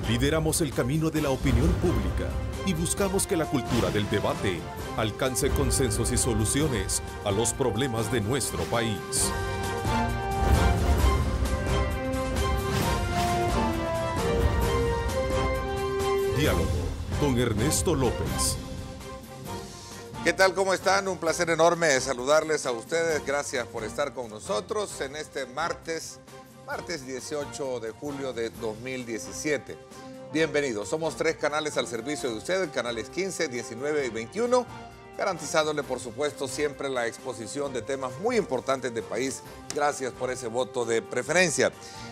Lideramos el camino de la opinión pública y buscamos que la cultura del debate alcance consensos y soluciones a los problemas de nuestro país. Diálogo con Ernesto López. ¿Qué tal? ¿Cómo están? Un placer enorme saludarles a ustedes. Gracias por estar con nosotros en este martes 18 de julio de 2017. Bienvenidos. Somos 3 canales al servicio de ustedes, canales 15, 19 y 21, garantizándole, por supuesto, siempre la exposición de temas muy importantes del país. Gracias por ese voto de preferencia.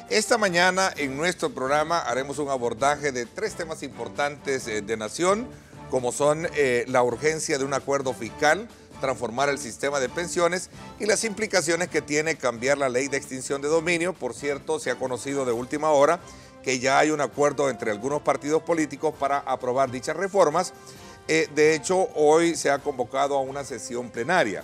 Esta mañana en nuestro programa haremos un abordaje de 3 temas importantes de nación, como son la urgencia de un acuerdo fiscal, transformar el sistema de pensiones y las implicaciones que tiene cambiar la ley de extinción de dominio. Por cierto, se ha conocido de última hora que ya hay un acuerdo entre algunos partidos políticos para aprobar dichas reformas. De hecho, hoy se ha convocado a una sesión plenaria.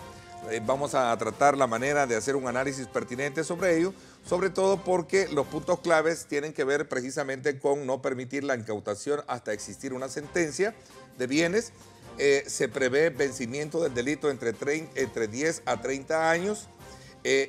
Vamos a tratar la manera de hacer un análisis pertinente sobre ello, sobre todo porque los puntos claves tienen que ver precisamente con no permitir la incautación hasta existir una sentencia de bienes. Se prevé vencimiento del delito entre 10 a 30 años.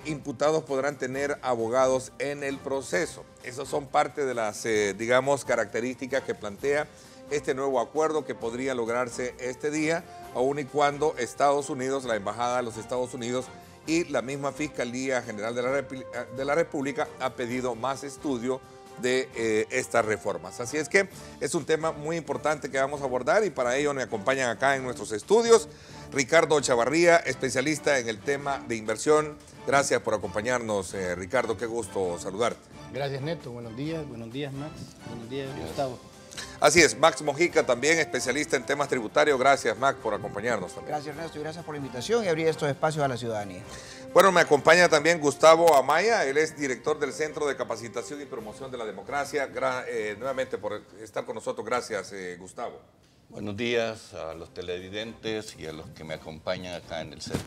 Imputados podrán tener abogados en el proceso. Esas son parte de las, digamos, características que plantea este nuevo acuerdo que podría lograrse este día, aun y cuando Estados Unidos, la Embajada de los Estados Unidos y la misma Fiscalía General de la República ha pedido más estudio de estas reformas. Así es que es un tema muy importante que vamos a abordar y para ello me acompañan acá en nuestros estudios Ricardo Chavarría, especialista en el tema de inversión. Gracias por acompañarnos, Ricardo, qué gusto saludarte. Gracias, Neto. Buenos días, Max. Buenos días, Gustavo. Así es, Max Mojica, también especialista en temas tributarios. Gracias, Max, por acompañarnos también. Gracias, Ernesto, y gracias por la invitación y abrir estos espacios a la ciudadanía. Bueno, me acompaña también Gustavo Amaya, él es director del Centro de Capacitación y Promoción de la Democracia. Nuevamente por estar con nosotros, gracias, Gustavo. Buenos días a los televidentes y a los que me acompañan acá en el centro.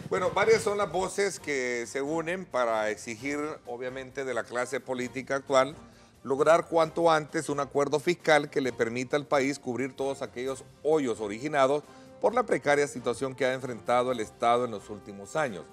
Bueno, varias son las voces que se unen para exigir, obviamente, de la clase política actual, lograr cuanto antes un acuerdo fiscal que le permita al país cubrir todos aquellos hoyos originados por la precaria situación que ha enfrentado el Estado en los últimos años.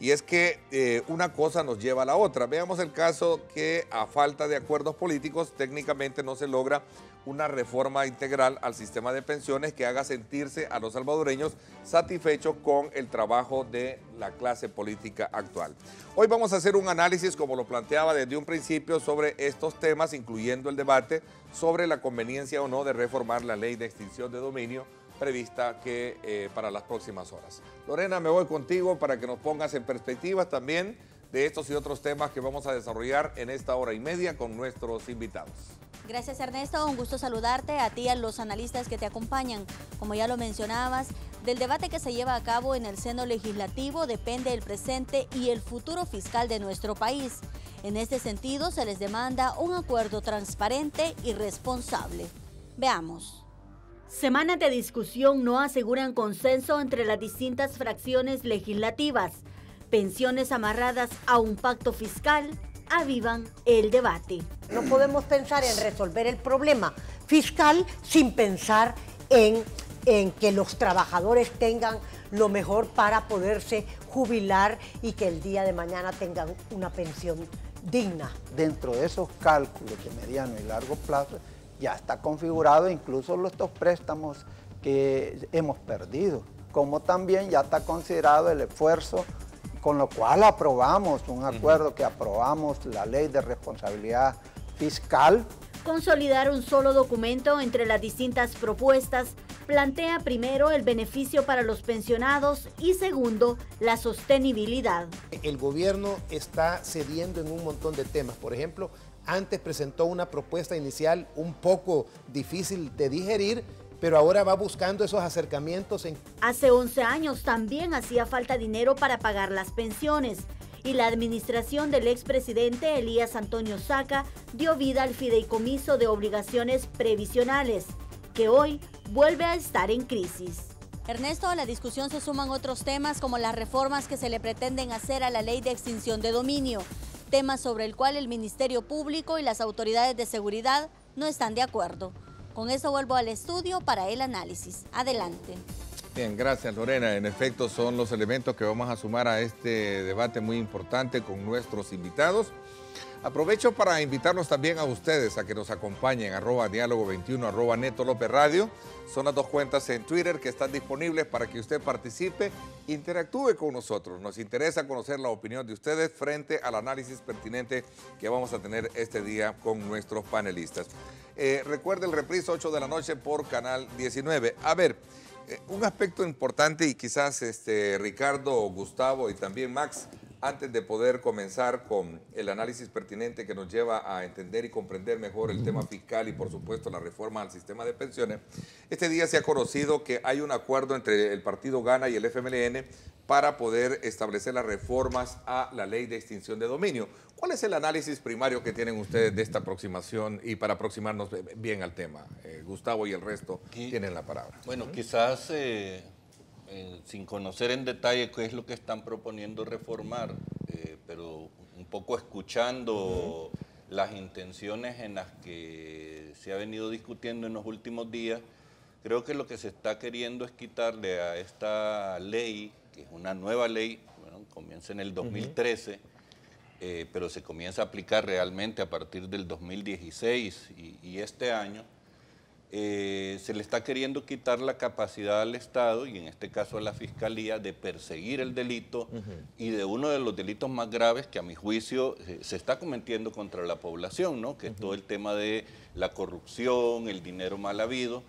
Y es que una cosa nos lleva a la otra. Veamos el caso que a falta de acuerdos políticos técnicamente no se logra una reforma integral al sistema de pensiones que haga sentirse a los salvadoreños satisfechos con el trabajo de la clase política actual. Hoy vamos a hacer un análisis, como lo planteaba desde un principio, sobre estos temas, incluyendo el debate sobre la conveniencia o no de reformar la ley de extinción de dominio prevista para las próximas horas. Lorena, me voy contigo para que nos pongas en perspectiva también de estos y otros temas que vamos a desarrollar en esta hora y media con nuestros invitados. Gracias, Ernesto, un gusto saludarte a ti y a los analistas que te acompañan. Como ya lo mencionabas, del debate que se lleva a cabo en el seno legislativo depende el presente y el futuro fiscal de nuestro país. En este sentido, se les demanda un acuerdo transparente y responsable. Veamos. Semanas de discusión no aseguran consenso entre las distintas fracciones legislativas. Pensiones amarradas a un pacto fiscal avivan el debate. No podemos pensar en resolver el problema fiscal sin pensar en que los trabajadores tengan lo mejor para poderse jubilar y que el día de mañana tengan una pensión digna. Dentro de esos cálculos de mediano y largo plazo ya está configurado incluso estos préstamos que hemos perdido, como también ya está considerado el esfuerzo con lo cual aprobamos un acuerdo que aprobamos la ley de responsabilidad fiscal. Consolidar un solo documento entre las distintas propuestas plantea primero el beneficio para los pensionados y segundo, la sostenibilidad. El gobierno está cediendo en un montón de temas. Por ejemplo, antes presentó una propuesta inicial un poco difícil de digerir, pero ahora va buscando esos acercamientos. Hace 11 años también hacía falta dinero para pagar las pensiones y la administración del expresidente Elías Antonio Saca dio vida al fideicomiso de obligaciones previsionales, que hoy vuelve a estar en crisis. Ernesto, a la discusión se suman otros temas como las reformas que se le pretenden hacer a la ley de extinción de dominio, tema sobre el cual el Ministerio Público y las autoridades de seguridad no están de acuerdo. Con eso vuelvo al estudio para el análisis. Adelante. Bien, gracias Lorena. En efecto, son los elementos que vamos a sumar a este debate muy importante con nuestros invitados. Aprovecho para invitarlos también a ustedes a que nos acompañen, @diálogo21, @Neto López Radio. Son las dos cuentas en Twitter que están disponibles para que usted participe, interactúe con nosotros. Nos interesa conocer la opinión de ustedes frente al análisis pertinente que vamos a tener este día con nuestros panelistas. Recuerde el reprise 8 de la noche por Canal 19. A ver, un aspecto importante y quizás Ricardo, Gustavo y también Max, antes de poder comenzar con el análisis pertinente que nos lleva a entender y comprender mejor el tema fiscal y por supuesto la reforma al sistema de pensiones, este día se ha conocido que hay un acuerdo entre el partido Gana y el FMLN para poder establecer las reformas a la ley de extinción de dominio. ¿Cuál es el análisis primario que tienen ustedes de esta aproximación y para aproximarnos bien al tema? Gustavo y el resto tienen la palabra. Bueno, quizás sin conocer en detalle qué es lo que están proponiendo reformar, pero un poco escuchando las intenciones en las que se ha venido discutiendo en los últimos días, creo que lo que se está queriendo es quitarle a esta ley, que es una nueva ley, bueno, comienza en el 2013, pero se comienza a aplicar realmente a partir del 2016 y este año, se le está queriendo quitar la capacidad al Estado, y en este caso a la Fiscalía, de perseguir el delito y de uno de los delitos más graves que a mi juicio se está cometiendo contra la población, ¿no? Que es todo el tema de la corrupción, el dinero mal habido,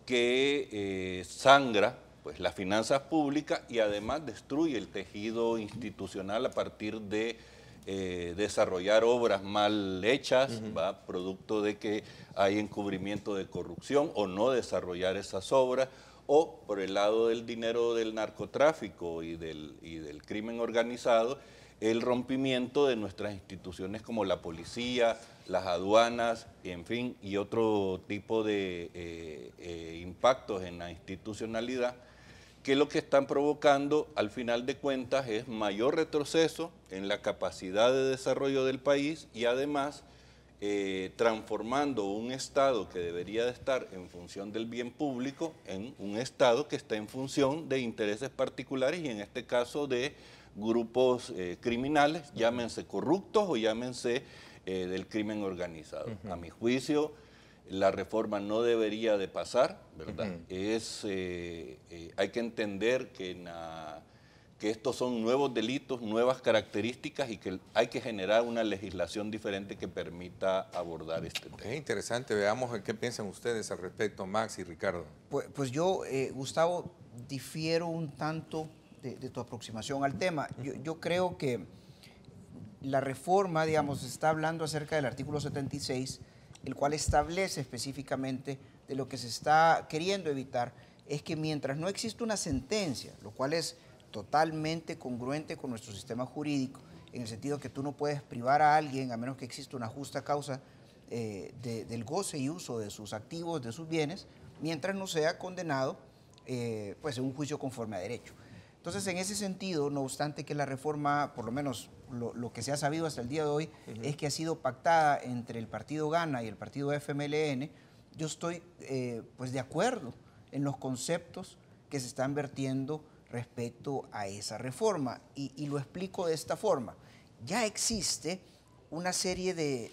que sangra pues, las finanzas públicas y además destruye el tejido institucional a partir de desarrollar obras mal hechas, ¿va? Producto de que hay encubrimiento de corrupción o no desarrollar esas obras, o por el lado del dinero del narcotráfico y del crimen organizado, el rompimiento de nuestras instituciones como la policía, las aduanas, en fin, y otro tipo de impactos en la institucionalidad, que lo que están provocando al final de cuentas es mayor retroceso en la capacidad de desarrollo del país y además transformando un Estado que debería de estar en función del bien público en un Estado que está en función de intereses particulares y en este caso de grupos criminales, llámense corruptos o llámense del crimen organizado. A mi juicio, la reforma no debería de pasar, ¿verdad? Hay que entender que estos son nuevos delitos, nuevas características y que hay que generar una legislación diferente que permita abordar este tema. Es interesante, veamos qué piensan ustedes al respecto, Max y Ricardo. Pues yo, Gustavo, difiero un tanto de tu aproximación al tema. Yo creo que la reforma, digamos, está hablando acerca del artículo 76, el cual establece específicamente de lo que se está queriendo evitar, es que mientras no existe una sentencia, lo cual es totalmente congruente con nuestro sistema jurídico, en el sentido que tú no puedes privar a alguien a menos que exista una justa causa del goce y uso de sus activos, de sus bienes, mientras no sea condenado pues en un juicio conforme a derecho. Entonces, en ese sentido, no obstante que la reforma, por lo menos lo que se ha sabido hasta el día de hoy, es que ha sido pactada entre el partido Gana y el partido FMLN, yo estoy pues de acuerdo en los conceptos que se están vertiendo respecto a esa reforma. Y lo explico de esta forma. Ya existe una serie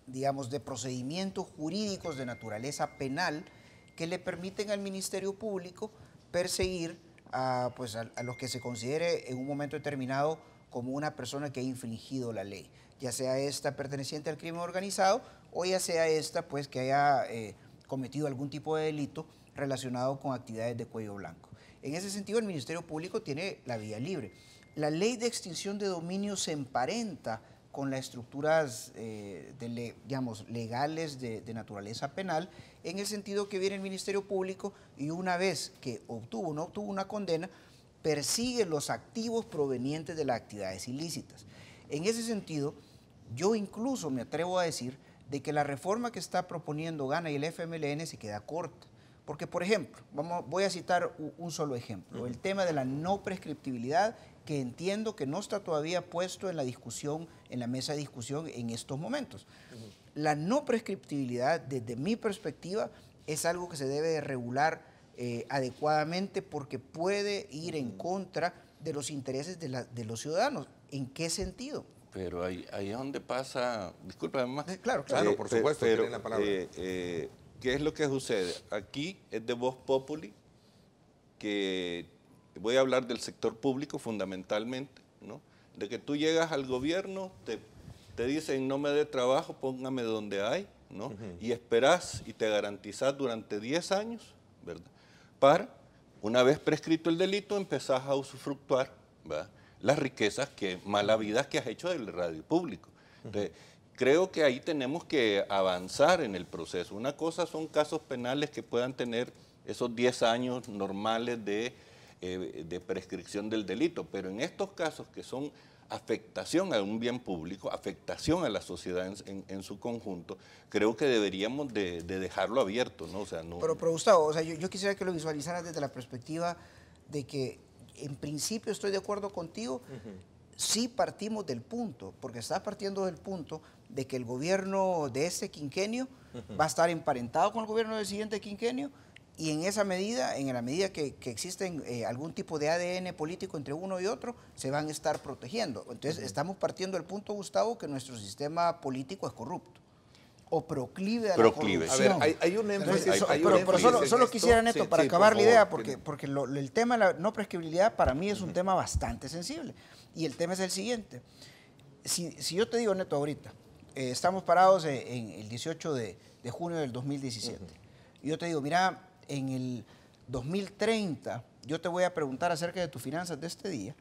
digamos, de procedimientos jurídicos de naturaleza penal que le permiten al Ministerio Público perseguir a los que se considere en un momento determinado como una persona que ha infringido la ley, ya sea esta perteneciente al crimen organizado o ya sea esta pues que haya cometido algún tipo de delito relacionado con actividades de cuello blanco. En ese sentido, el Ministerio Público tiene la vía libre. La ley de extinción de dominio se emparenta con las estructuras digamos, legales de naturaleza penal, en el sentido que viene el Ministerio Público y una vez que obtuvo o no obtuvo una condena, persigue los activos provenientes de las actividades ilícitas. En ese sentido, yo incluso me atrevo a decir de que la reforma que está proponiendo Gana y el FMLN se queda corta. Porque, por ejemplo, voy a citar un solo ejemplo, el tema de la no prescriptibilidad, que entiendo que no está todavía puesto en la discusión, en la mesa de discusión en estos momentos. La no prescriptibilidad, desde mi perspectiva, es algo que se debe de regular adecuadamente porque puede ir en contra de los intereses de los ciudadanos. ¿En qué sentido? Pero ahí es donde pasa, disculpa, Max. Claro, Claro, por supuesto, pero, tienen la palabra. ¿qué es lo que sucede? Aquí es de Voz Populi, que voy a hablar del sector público fundamentalmente, ¿no? De que tú llegas al gobierno, te dicen no me dé trabajo, póngame donde hay, ¿no? Y esperás y te garantizás durante 10 años, ¿verdad? Para, una vez prescrito el delito, empezás a usufructuar, ¿verdad?, las riquezas malavidas que has hecho del radio público. Entonces, creo que ahí tenemos que avanzar en el proceso. Una cosa son casos penales que puedan tener esos 10 años normales de prescripción del delito, pero en estos casos que son afectación a un bien público, afectación a la sociedad en su conjunto, creo que deberíamos de dejarlo abierto, ¿no? O sea, no. Pero Gustavo, o sea, yo quisiera que lo visualizaras desde la perspectiva de que en principio estoy de acuerdo contigo, sí partimos del punto, porque estás partiendo del punto de que el gobierno de este quinquenio va a estar emparentado con el gobierno del siguiente quinquenio, y en esa medida, en la medida que existen algún tipo de ADN político entre uno y otro, se van a estar protegiendo. Entonces, estamos partiendo del punto, Gustavo, que nuestro sistema político es corrupto o proclive a la corrupción. A ver, hay un énfasis. Pero solo quisiera, Neto, para acabar la idea, porque el tema de la no prescriptibilidad para mí es un tema bastante sensible. Y el tema es el siguiente. Si yo te digo, Neto, ahorita, estamos parados en el 18 de junio del 2017, y yo te digo, mira, en el 2030 yo te voy a preguntar acerca de tus finanzas de este día,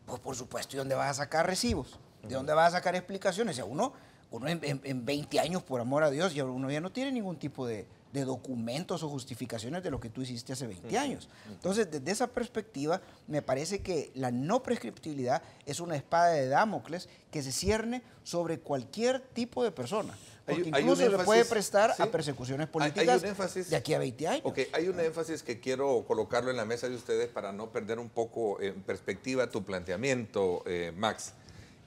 pues por supuesto, ¿y dónde vas a sacar recibos? ¿De dónde vas a sacar explicaciones? O sea, uno en 20 años, por amor a Dios, uno ya no tiene ningún tipo de documentos o justificaciones de lo que tú hiciste hace 20 años. Entonces, desde esa perspectiva, me parece que la no prescriptibilidad es una espada de Damocles que se cierne sobre cualquier tipo de persona. Porque incluso se le puede prestar a persecuciones políticas de aquí a 20 años. Ok, hay un énfasis que quiero colocarlo en la mesa de ustedes para no perder un poco en perspectiva tu planteamiento, Max.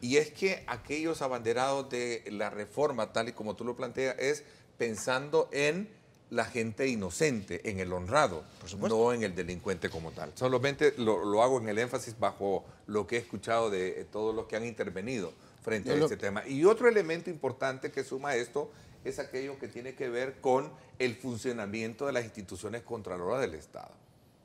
Y es que aquellos abanderados de la reforma, tal y como tú lo planteas, es pensando en la gente inocente, en el honrado, no en el delincuente como tal. Solamente lo hago en el énfasis bajo lo que he escuchado de todos los que han intervenido frente a este tema. Y otro elemento importante que suma esto es aquello que tiene que ver con el funcionamiento de las instituciones contraloras del Estado.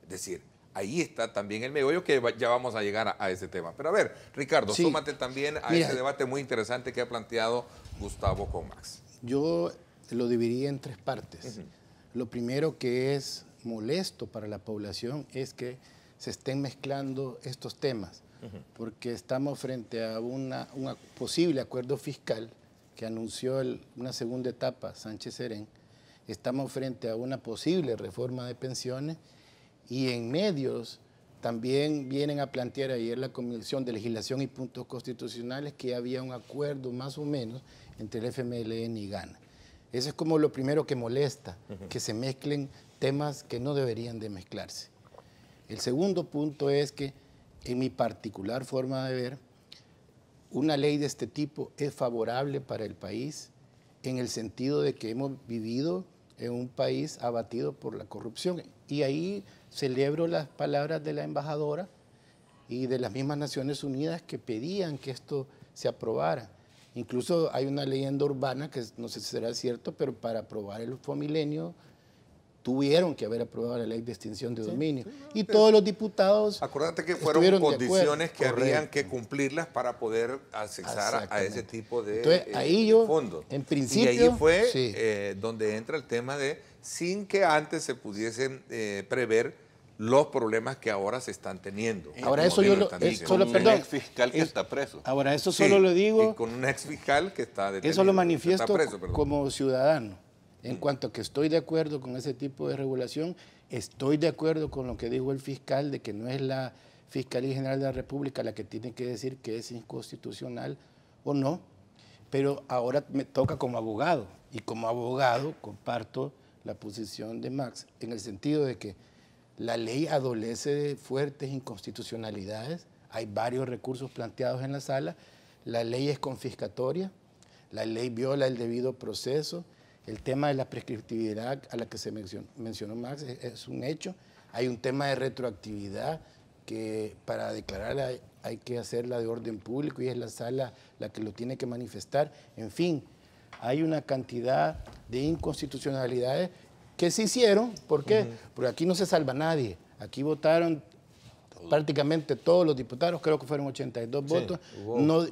Es decir, ahí está también el meollo, que ya vamos a llegar a ese tema. Pero a ver, Ricardo, súmate también a ese debate muy interesante que ha planteado Gustavo con Max. Yo lo dividí en 3 partes. Lo primero que es molesto para la población es que se estén mezclando estos temas, porque estamos frente a un posible acuerdo fiscal que anunció una segunda etapa Sánchez Serén. Estamos frente a una posible reforma de pensiones y en medios también vienen a plantear ayer la Comisión de Legislación y Puntos Constitucionales que había un acuerdo más o menos entre el FMLN y GANA. Eso es como lo primero que molesta, que se mezclen temas que no deberían de mezclarse. El segundo punto es que, en mi particular forma de ver, una ley de este tipo es favorable para el país en el sentido de que hemos vivido en un país abatido por la corrupción. Y ahí celebro las palabras de la embajadora y de las mismas Naciones Unidas que pedían que esto se aprobara. Incluso hay una leyenda urbana, que no sé si será cierto, pero para aprobar el Fomilenio tuvieron que haber aprobado la ley de extinción de dominio. Y todos los diputados acuérdate que fueron condiciones que habían que cumplirlas para poder accesar a ese tipo de fondos. En principio, y ahí fue donde entra el tema de, sin que antes se pudiesen prever los problemas que ahora se están teniendo. Ahora eso yo lo... Con un ex fiscal que está preso. Ahora eso solo lo digo... Y con un ex fiscal que está detenido. Eso lo manifiesto como ciudadano. En cuanto a que estoy de acuerdo con ese tipo de regulación, estoy de acuerdo con lo que dijo el fiscal de que no es la Fiscalía General de la República la que tiene que decir que es inconstitucional o no, pero ahora me toca como abogado, y como abogado comparto la posición de Max en el sentido de que la ley adolece de fuertes inconstitucionalidades, hay varios recursos planteados en la sala, la ley es confiscatoria, La ley viola el debido proceso. El tema de la prescriptividad a la que se mencionó Max es un hecho. Hay un tema de retroactividad que para declararla hay que hacerla de orden público y es la sala la que lo tiene que manifestar. En fin, hay una cantidad de inconstitucionalidades que se hicieron. ¿Por qué? Porque aquí no se salva nadie. Aquí votaron prácticamente todos los diputados, creo que fueron 82 votos.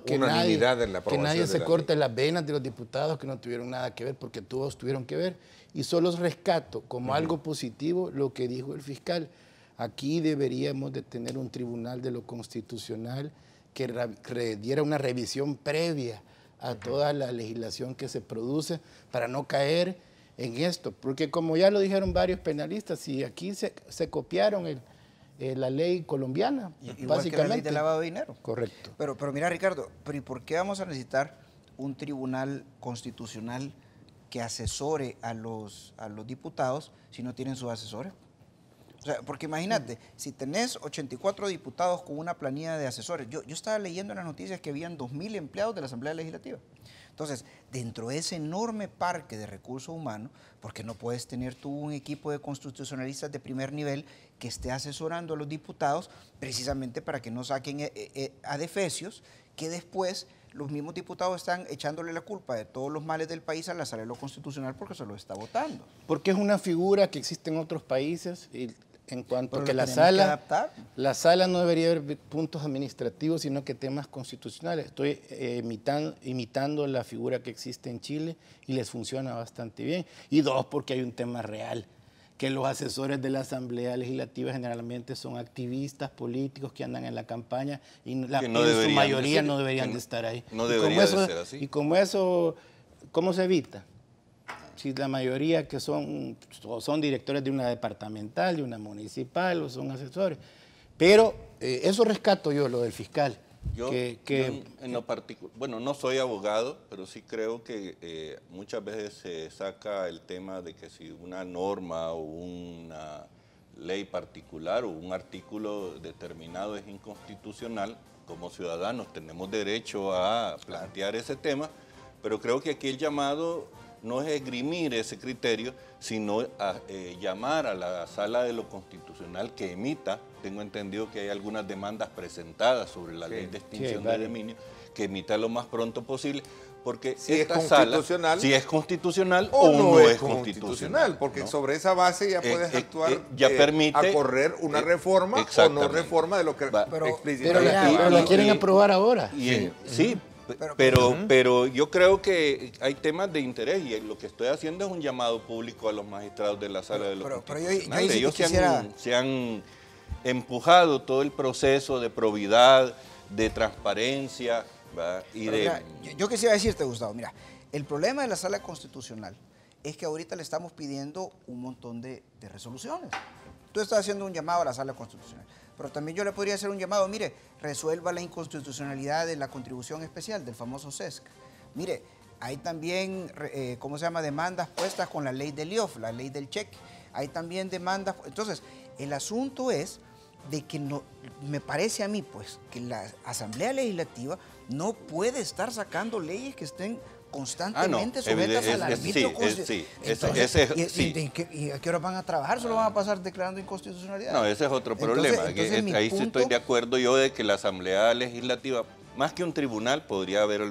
Que nadie se corte las venas de los diputados que no tuvieron nada que ver, porque todos tuvieron que ver. Y solo rescato como algo positivo lo que dijo el fiscal. Aquí deberíamos de tener un tribunal de lo constitucional que diera una revisión previa a toda la legislación que se produce para no caer en esto. Porque como ya lo dijeron varios penalistas, si aquí se copiaron la ley colombiana, Igual básicamente. que la ley de lavado de dinero. Correcto. Pero mira, Ricardo, ¿y por qué vamos a necesitar un tribunal constitucional que asesore a los diputados si no tienen sus asesores? O sea, porque imagínate, si tenés 84 diputados con una planilla de asesores, yo estaba leyendo en las noticias que habían 2.000 empleados de la Asamblea Legislativa. Entonces, dentro de ese enorme parque de recursos humanos, porque no puedes tener tú un equipo de constitucionalistas de primer nivel que esté asesorando a los diputados precisamente para que no saquen adefesios que después los mismos diputados están echándole la culpa de todos los males del país a la Sala de lo Constitucional porque se lo está votando. Porque es una figura que existe en otros países y en cuanto a que la sala no debería haber puntos administrativos, sino que temas constitucionales. Estoy imitando la figura que existe en Chile y les funciona bastante bien. Y dos, porque hay un tema real, que los asesores de la Asamblea Legislativa generalmente son activistas políticos que andan en la campaña y en su mayoría no deberían de estar ahí. No debería de ser así. Y como eso, ¿cómo se evita? Si la mayoría que son directores de una departamental, de una municipal, o son asesores. Pero eso rescato yo, lo del fiscal. Yo en lo particular, bueno, no soy abogado, pero sí creo que muchas veces se saca el tema de que si una norma o una ley particular o un artículo determinado es inconstitucional, como ciudadanos tenemos derecho a plantear ese tema, pero creo que aquí el llamado no es esgrimir ese criterio, sino llamar a la Sala de lo Constitucional que emita. Tengo entendido que hay algunas demandas presentadas sobre la ley de extinción de dominio, que emita lo más pronto posible, porque si es constitucional, si es constitucional o no es constitucional. Porque ¿no? sobre esa base ya puedes actuar ya permite a correr una reforma o no reforma de lo que explícitamente. Pero la quieren aprobar ahora. Sí. Pero yo creo que hay temas de interés y lo que estoy haciendo es un llamado público a los magistrados de la Sala de lo Constitucional. Ellos se han empujado todo el proceso de probidad, de transparencia. Yo quisiera decirte, Gustavo, mira, el problema de la Sala Constitucional es que ahorita le estamos pidiendo un montón de resoluciones. Tú estás haciendo un llamado a la Sala Constitucional. Pero también yo le podría hacer un llamado, mire, resuelva la inconstitucionalidad de la contribución especial, del famoso CESC. Mire, hay también, demandas puestas con la ley del IOF, la ley del cheque. Hay también demandas. Entonces, el asunto es de que me parece a mí, pues, que la Asamblea Legislativa no puede estar sacando leyes que estén constantemente sujetas al arbitrio constitucional. ¿Y a qué hora van a trabajar? ¿Solo van a pasar declarando inconstitucionalidad? No, ese es otro problema. Ahí sí estoy de acuerdo yo de que la Asamblea Legislativa, más que un tribunal, podría haber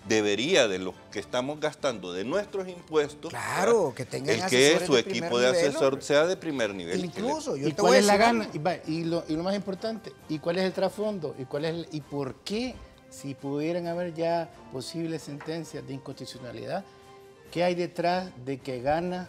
debería de los que estamos gastando de nuestros impuestos, claro, que tengan el que su equipo de asesor sea de primer nivel. Incluso, ¿Y cuál es la gana? Y lo más importante, ¿y cuál es el trasfondo? ¿Y por qué? Si pudieran haber ya posibles sentencias de inconstitucionalidad, ¿qué hay detrás de que Gana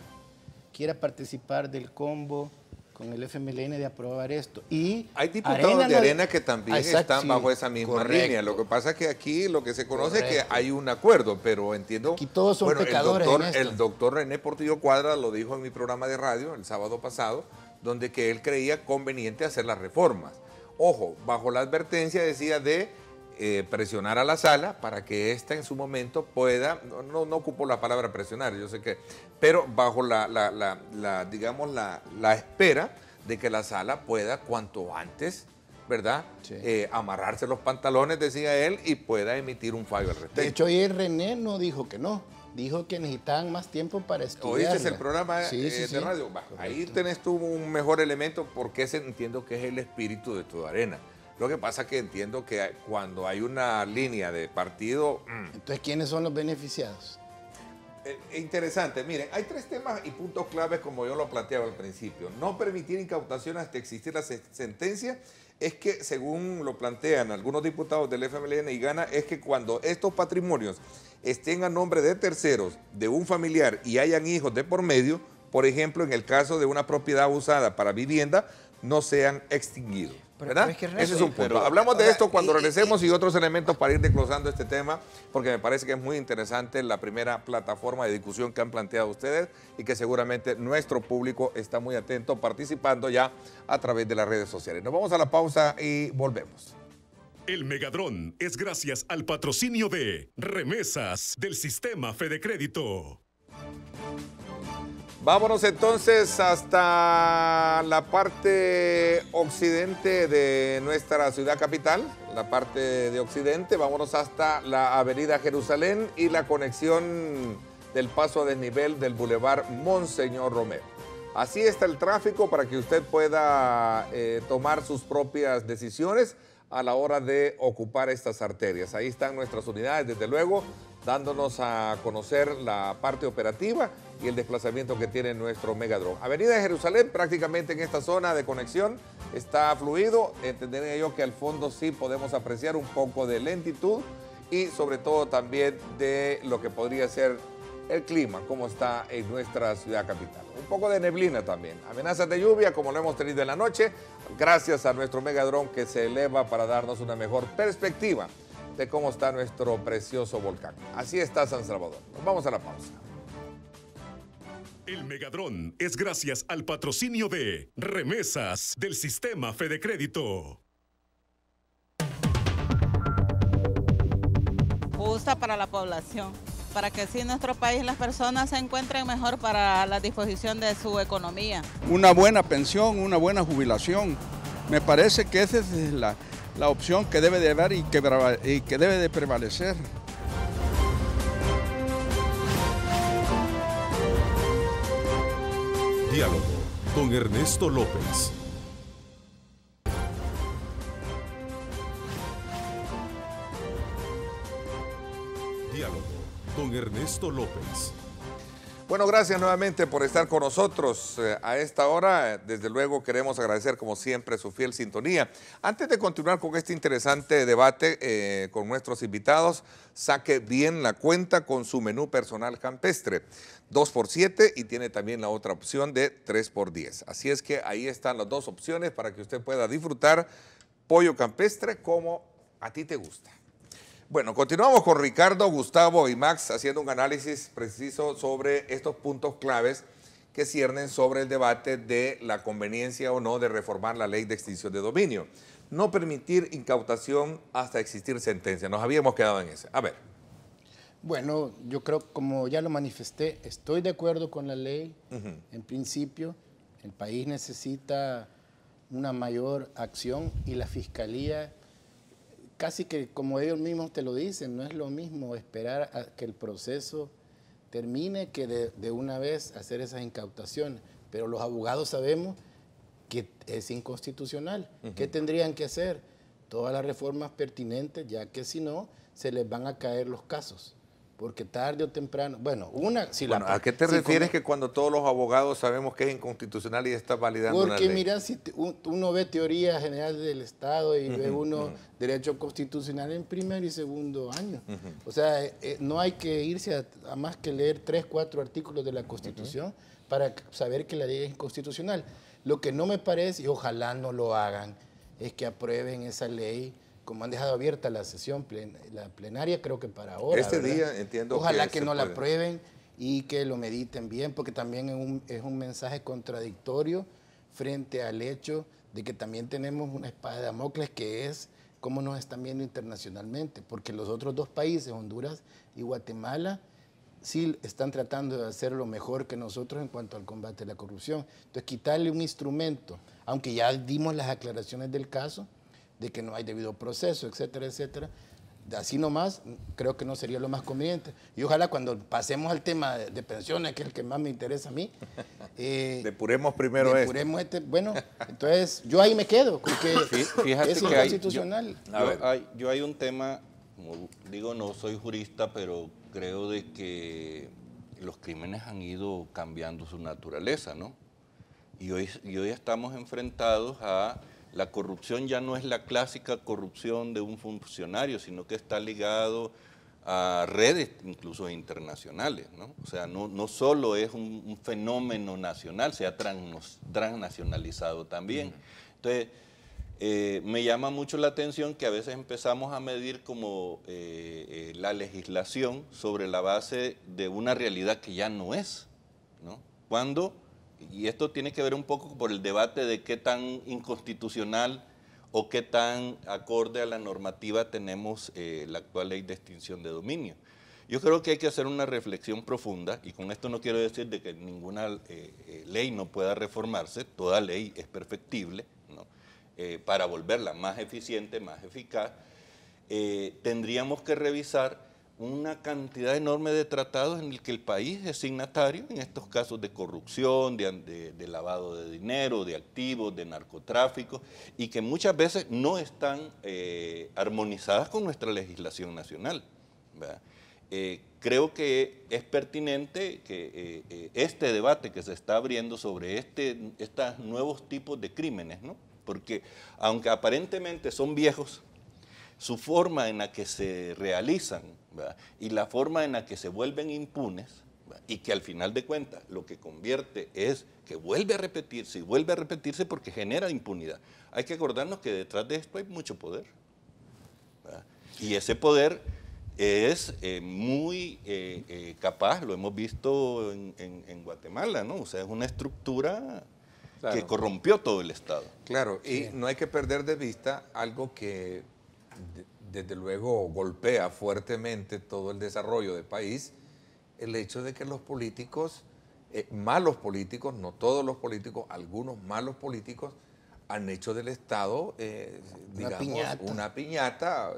quiera participar del combo con el FMLN de aprobar esto? Y hay diputados de Arena que también están bajo esa misma línea. Lo que pasa es que aquí lo que se conoce es que hay un acuerdo, pero entiendo... Aquí todos son pecadores el doctor René Portillo Cuadra lo dijo en mi programa de radio el sábado pasado, donde que él creía conveniente hacer las reformas. Ojo, bajo la advertencia decía de presionar a la sala para que ésta en su momento pueda, no ocupo la palabra presionar, yo sé que, pero bajo la espera de que la sala pueda cuanto antes, ¿verdad? Sí. Amarrarse los pantalones, decía él, y pueda emitir un fallo al respecto. De hecho, ayer René no dijo que no. Dijo que necesitaban más tiempo para estudiar. ¿Oíste el programa de radio? Ahí tenés tú un mejor elemento porque entiendo que es el espíritu de Todo Arena. Lo que pasa es que entiendo que cuando hay una línea de partido... Entonces, ¿quiénes son los beneficiados? Interesante. Miren, hay 3 temas y puntos claves como yo lo planteaba al principio. No permitir incautación hasta existir la sentencia es que, según lo plantean algunos diputados del FMLN y Gana, es que cuando estos patrimonios estén a nombre de terceros, de un familiar y hayan hijos de por medio, por ejemplo, en el caso de una propiedad usada para vivienda, no sean extinguidos. ¿Verdad? Pero es que Ernesto, ese es un punto. Hablamos de esto cuando regresemos y otros elementos para ir desglosando este tema, porque me parece que es muy interesante la primera plataforma de discusión que han planteado ustedes y que seguramente nuestro público está muy atento participando ya a través de las redes sociales. Nos vamos a la pausa y volvemos. El Megadrón es gracias al patrocinio de Remesas del Sistema Fedecrédito. Vámonos entonces hasta la parte occidente de nuestra ciudad capital, la parte de occidente. Vámonos hasta la avenida Jerusalén y la conexión del paso a desnivel del Boulevard Monseñor Romero. Así está el tráfico para que usted pueda tomar sus propias decisiones a la hora de ocupar estas arterias. Ahí están nuestras unidades, desde luego, dándonos a conocer la parte operativa y el desplazamiento que tiene nuestro Megadrón. Avenida de Jerusalén, prácticamente en esta zona de conexión, está fluido. Entendería yo que al fondo sí podemos apreciar un poco de lentitud y sobre todo también de lo que podría ser el clima, como está en nuestra ciudad capital. Un poco de neblina también. Amenazas de lluvia, como lo hemos tenido en la noche, gracias a nuestro Megadrón que se eleva para darnos una mejor perspectiva de cómo está nuestro precioso volcán. Así está San Salvador. Nos vamos a la pausa. El Megadrón es gracias al patrocinio de Remesas del Sistema Fedecrédito. Justa para la población, para que así en nuestro país las personas se encuentren mejor para la disposición de su economía. Una buena pensión, una buena jubilación. Me parece que esa es la opción que debe de haber y que debe de prevalecer. Diálogo con Ernesto López. Diálogo con Ernesto López. Bueno, gracias nuevamente por estar con nosotros a esta hora. Desde luego queremos agradecer como siempre su fiel sintonía. Antes de continuar con este interesante debate con nuestros invitados, saque bien la cuenta con su menú personal campestre. 2x7 y tiene también la otra opción de 3x10. Así es que ahí están las dos opciones para que usted pueda disfrutar pollo campestre como a ti te gusta. Bueno, continuamos con Ricardo, Gustavo y Max haciendo un análisis preciso sobre estos puntos claves que ciernen sobre el debate de la conveniencia o no de reformar la ley de extinción de dominio. No permitir incautación hasta existir sentencia. Nos habíamos quedado en ese. A ver. Bueno, yo creo, como ya lo manifesté, estoy de acuerdo con la ley. En principio, el país necesita una mayor acción y la Fiscalía, casi que como ellos mismos te lo dicen, no es lo mismo esperar a que el proceso termine que de una vez hacer esas incautaciones. Pero los abogados sabemos que es inconstitucional. ¿Qué tendrían que hacer? Todas las reformas pertinentes, ya que si no, se les van a caer los casos. Porque tarde o temprano, ¿a qué te refieres que cuando todos los abogados sabemos que es inconstitucional y está validando una ley? Porque mira, si uno ve teoría general del Estado y ve uno derecho constitucional en primer y segundo año. O sea, no hay que irse a más que leer 3, 4 artículos de la Constitución para saber que la ley es inconstitucional. Lo que no me parece, y ojalá no lo hagan, es que aprueben esa ley como han dejado abierta la sesión, la plenaria, creo que para ahora. Este día entiendo ojalá que no la aprueben y que lo mediten bien, porque también es un mensaje contradictorio frente al hecho de que también tenemos una espada de Damocles que es cómo nos están viendo internacionalmente, porque los otros dos países, Honduras y Guatemala, sí están tratando de hacer lo mejor que nosotros en cuanto al combate a la corrupción. Entonces, quitarle un instrumento, aunque ya dimos las aclaraciones del caso, de que no hay debido proceso, etcétera, etcétera. Así nomás, creo que no sería lo más conveniente. Y ojalá cuando pasemos al tema de pensiones, que es el que más me interesa a mí. Depuremos primero depuremos bueno, entonces yo ahí me quedo, porque fíjate es que inconstitucional. Yo hay un tema, como digo, no soy jurista, pero creo de que los crímenes han ido cambiando su naturaleza, ¿no? Y hoy estamos enfrentados a la corrupción, ya no es la clásica corrupción de un funcionario, sino que está ligado a redes incluso internacionales, ¿no? O sea, no solo es un fenómeno nacional, se ha transnacionalizado también. Entonces, me llama mucho la atención que a veces empezamos a medir como la legislación sobre la base de una realidad que ya no es, ¿no? Y esto tiene que ver un poco por el debate de qué tan inconstitucional o qué tan acorde a la normativa tenemos la actual ley de extinción de dominio. Yo creo que hay que hacer una reflexión profunda, y con esto no quiero decir de que ninguna ley no pueda reformarse, toda ley es perfectible, ¿no? Para volverla más eficiente, más eficaz. Tendríamos que revisar una cantidad enorme de tratados en el que el país es signatario, en estos casos de corrupción, de lavado de dinero, de activos, de narcotráfico, y que muchas veces no están armonizadas con nuestra legislación nacional, ¿verdad? Creo que es pertinente que este debate que se está abriendo sobre estos nuevos tipos de crímenes, ¿no? Porque aunque aparentemente son viejos, su forma en la que se realizan, ¿verdad?, y la forma en la que se vuelven impunes, ¿verdad?, y que al final de cuentas lo que convierte es que vuelve a repetirse y vuelve a repetirse porque genera impunidad. Hay que acordarnos que detrás de esto hay mucho poder, ¿verdad? Y ese poder es muy capaz, lo hemos visto en Guatemala, ¿no? O sea, es una estructura que corrompió todo el Estado. Claro, y no hay que perder de vista algo que desde luego golpea fuertemente todo el desarrollo del país, el hecho de que los políticos, malos políticos, no todos los políticos, algunos malos políticos, han hecho del Estado, digamos, una piñata,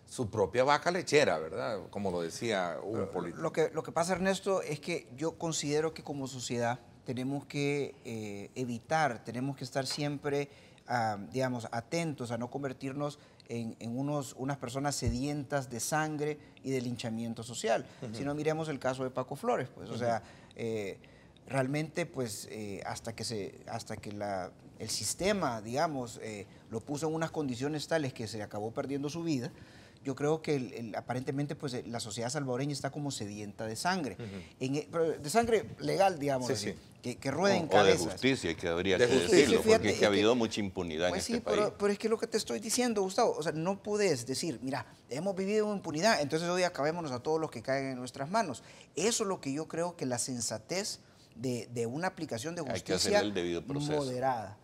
su propia vaca lechera, ¿verdad? Como lo decía un político. Lo que pasa, Ernesto, es que yo considero que como sociedad tenemos que evitar, tenemos que estar siempre, digamos, atentos a no convertirnos en unas personas sedientas de sangre y de linchamiento social. Si no, miremos el caso de Paco Flores, pues, o sea, realmente, pues, hasta que el sistema, digamos, lo puso en unas condiciones tales que se acabó perdiendo su vida. Yo creo que aparentemente, pues, la sociedad salvadoreña está como sedienta de sangre, de sangre legal, digamos, así, que rueda en cabezas. O de justicia, que habría que decirlo, porque es que ha habido mucha impunidad en este país. Pero es que lo que te estoy diciendo, Gustavo, o sea, no puedes decir, mira, hemos vivido en impunidad, entonces hoy acabémonos a todos los que caen en nuestras manos. Eso es lo que yo creo que la sensatez de una aplicación de justicia hay que hacer el debido proceso, moderada,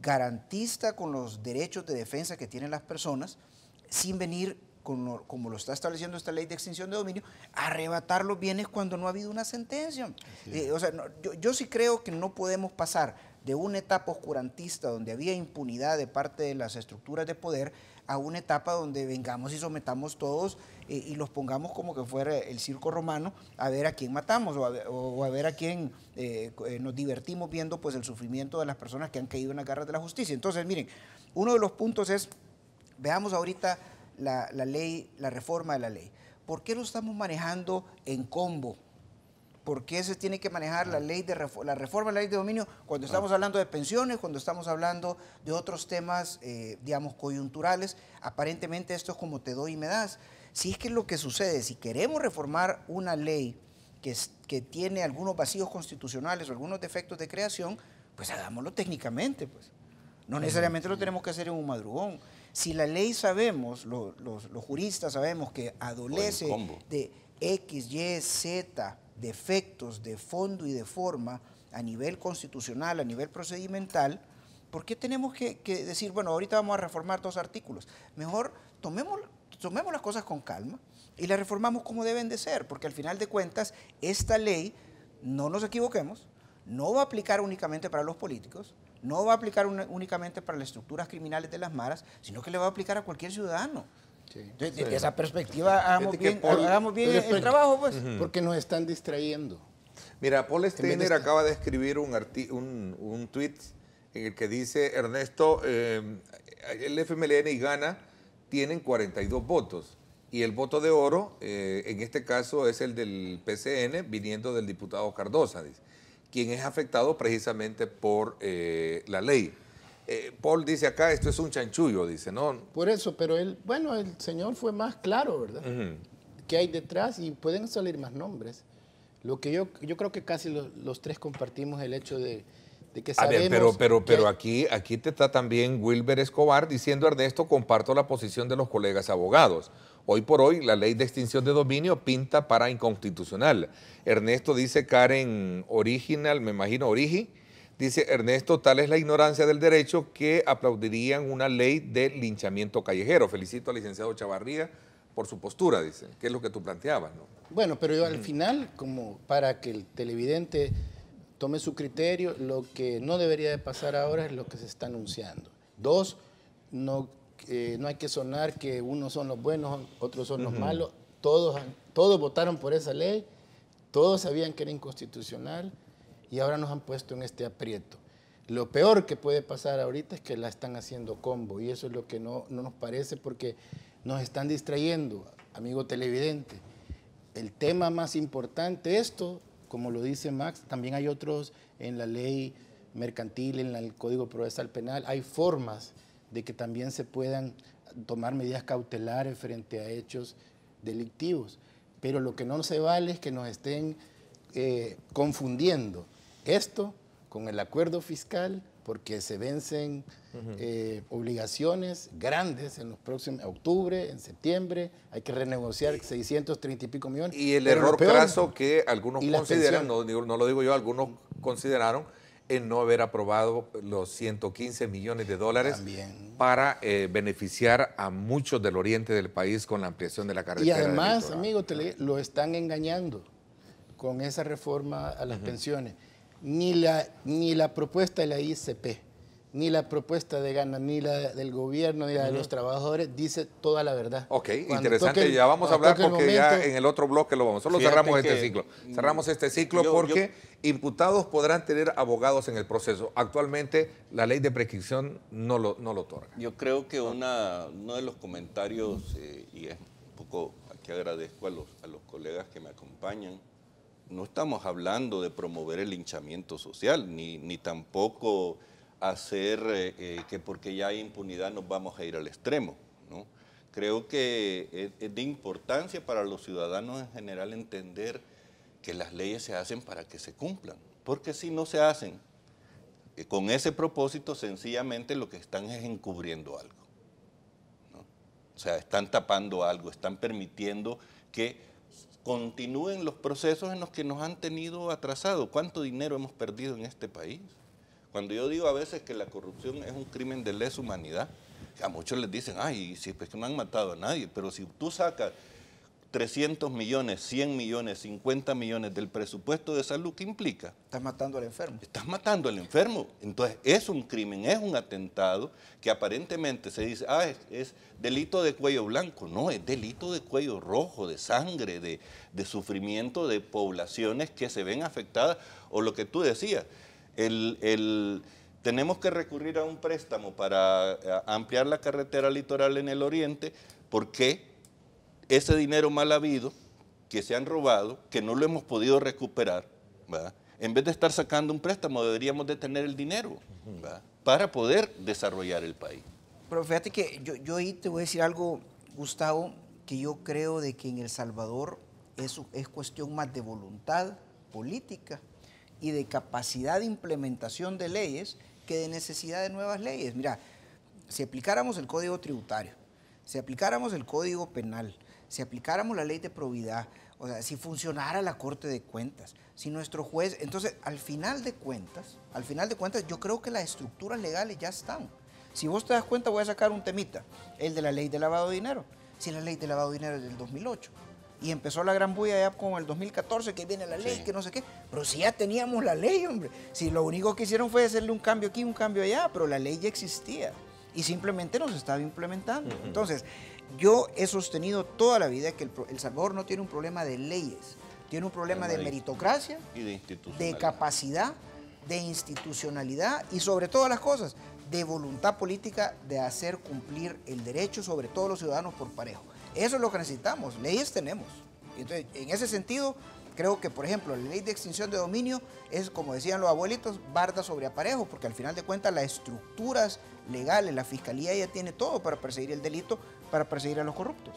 garantista con los derechos de defensa que tienen las personas, sin venir, como lo está estableciendo esta ley de extinción de dominio, a arrebatar los bienes cuando no ha habido una sentencia. O sea, yo sí creo que no podemos pasar de una etapa oscurantista donde había impunidad de parte de las estructuras de poder a una etapa donde vengamos y sometamos todos y los pongamos como que fuera el circo romano a ver a quién matamos o a ver a quién nos divertimos viendo, pues, el sufrimiento de las personas que han caído en las garras de la justicia. Entonces, miren, uno de los puntos es, veamos ahorita la ley, la reforma de la ley. ¿Por qué lo estamos manejando en combo? ¿Por qué se tiene que manejar la reforma de la ley de dominio cuando estamos hablando de pensiones, cuando estamos hablando de otros temas, digamos, coyunturales? Aparentemente esto es como te doy y me das. Si es que lo que sucede, si queremos reformar una ley que tiene algunos vacíos constitucionales o algunos defectos de creación, pues hagámoslo técnicamente, pues. No necesariamente lo tenemos que hacer en un madrugón. Si la ley sabemos, los juristas sabemos que adolece de X, Y, Z defectos de fondo y de forma a nivel constitucional, a nivel procedimental, ¿por qué tenemos que decir, bueno, ahorita vamos a reformar 2 artículos? Mejor tomemos las cosas con calma y las reformamos como deben de ser, porque al final de cuentas esta ley, no nos equivoquemos, no va a aplicar únicamente para los políticos, no va a aplicar únicamente para las estructuras criminales de las maras, sino que le va a aplicar a cualquier ciudadano. Sí. Entonces, desde esa perspectiva, hagamos bien el trabajo, pues. Porque nos están distrayendo. Mira, Paul Steiner acaba de escribir un tweet en el que dice, Ernesto, el FMLN y Gana tienen 42 votos y el voto de oro, en este caso, es el del PCN, viniendo del diputado Cardosa, dice, quien es afectado precisamente por la ley. Paul dice acá, esto es un chanchullo, dice, ¿no? Por eso, pero el señor fue más claro, ¿verdad? ¿Qué hay detrás? Y pueden salir más nombres. Lo que yo creo que casi los tres compartimos el hecho de que sabemos... A ver, pero aquí te está también Wilber Escobar diciendo, Ernesto, comparto la posición de los colegas abogados. Hoy por hoy la ley de extinción de dominio pinta para inconstitucional. Ernesto dice, Karen Original, me imagino Origi, dice, Ernesto, tal es la ignorancia del derecho que aplaudirían una ley de linchamiento callejero. Felicito al licenciado Chavarría por su postura, dice, que es lo que tú planteabas, ¿no? Bueno, pero yo al final, como para que el televidente tome su criterio, lo que no debería de pasar ahora es lo que se está anunciando. Dos, no hay que sonar que unos son los buenos, otros son los malos. Todos votaron por esa ley, todos sabían que era inconstitucional y ahora nos han puesto en este aprieto. Lo peor que puede pasar ahorita es que la están haciendo combo y eso es lo que no nos parece porque nos están distrayendo, amigo televidente. El tema más importante, esto, como lo dice Max, también hay otros en la ley mercantil, en el Código Procesal Penal, hay formas de que también se puedan tomar medidas cautelares frente a hechos delictivos. Pero lo que no se vale es que nos estén confundiendo esto con el acuerdo fiscal, porque se vencen obligaciones grandes en los próximos, octubre, en septiembre, hay que renegociar 630 y pico millones. Y el error craso que algunos consideran, no lo digo yo, algunos consideraron en no haber aprobado los 115 millones de dólares también para beneficiar a muchos del oriente del país con la ampliación de la carretera. Y además, amigo, lo están engañando con esa reforma a las pensiones. Ni la propuesta de la ICP, ni la propuesta de Gana, ni la del gobierno, ni la de los trabajadores, dice toda la verdad. Ok, interesante, ya vamos a hablar porque ya en el otro bloque lo vamos. Solo cerramos este ciclo. Cerramos este ciclo porque imputados podrán tener abogados en el proceso. Actualmente la ley de prescripción no lo otorga. Yo creo que uno de los comentarios, y es un poco, aquí agradezco a los colegas que me acompañan, no estamos hablando de promover el linchamiento social, ni tampoco hacer que porque ya hay impunidad nos vamos a ir al extremo, ¿no? Creo que es de importancia para los ciudadanos en general entender que las leyes se hacen para que se cumplan, porque si no se hacen con ese propósito, sencillamente lo que están es encubriendo algo, ¿no? O sea, están tapando algo, están permitiendo que continúen los procesos en los que nos han tenido atrasados. ¿Cuánto dinero hemos perdido en este país? Cuando yo digo a veces que la corrupción es un crimen de lesa humanidad, a muchos les dicen, ay, sí, pues que no han matado a nadie, pero si tú sacas 300 millones, 100 millones, 50 millones del presupuesto de salud, ¿qué implica? Estás matando al enfermo. Estás matando al enfermo. Entonces, es un crimen, es un atentado que aparentemente se dice, es delito de cuello blanco. No, es delito de cuello rojo, de sangre, de sufrimiento de poblaciones que se ven afectadas. O lo que tú decías, tenemos que recurrir a un préstamo para ampliar la carretera litoral en el oriente, porque ese dinero mal habido, que se han robado, que no lo hemos podido recuperar, ¿verdad? En vez de estar sacando un préstamo, deberíamos de tener el dinero, ¿verdad?, para poder desarrollar el país. Pero fíjate que yo ahí te voy a decir algo, Gustavo, que yo creo de que en El Salvador eso es cuestión más de voluntad política y de capacidad de implementación de leyes que de necesidad de nuevas leyes. Mira, si aplicáramos el Código Tributario, si aplicáramos el Código Penal, si aplicáramos la ley de probidad, o sea, si funcionara la Corte de Cuentas, si nuestro juez, entonces al final de cuentas, yo creo que las estructuras legales ya están. Si vos te das cuenta, voy a sacar un temita, el de la ley de lavado de dinero. Si la ley de lavado de dinero es del 2008 Y empezó la gran bulla ya con el 2014, que viene la ley, que no sé qué. Pero si ya teníamos la ley, hombre. Si lo único que hicieron fue hacerle un cambio aquí, un cambio allá, pero la ley ya existía. Y simplemente no se estaba implementando. Entonces, yo he sostenido toda la vida que El Salvador no tiene un problema de leyes. Tiene un problema de meritocracia, y de capacidad, de institucionalidad y sobre todas las cosas, de voluntad política de hacer cumplir el derecho sobre todos los ciudadanos por parejo. Eso es lo que necesitamos, leyes tenemos. Entonces, en ese sentido, creo que, por ejemplo, la ley de extinción de dominio es, como decían los abuelitos, barda sobre aparejo, porque al final de cuentas las estructuras legales, la fiscalía ya tiene todo para perseguir el delito, para perseguir a los corruptos.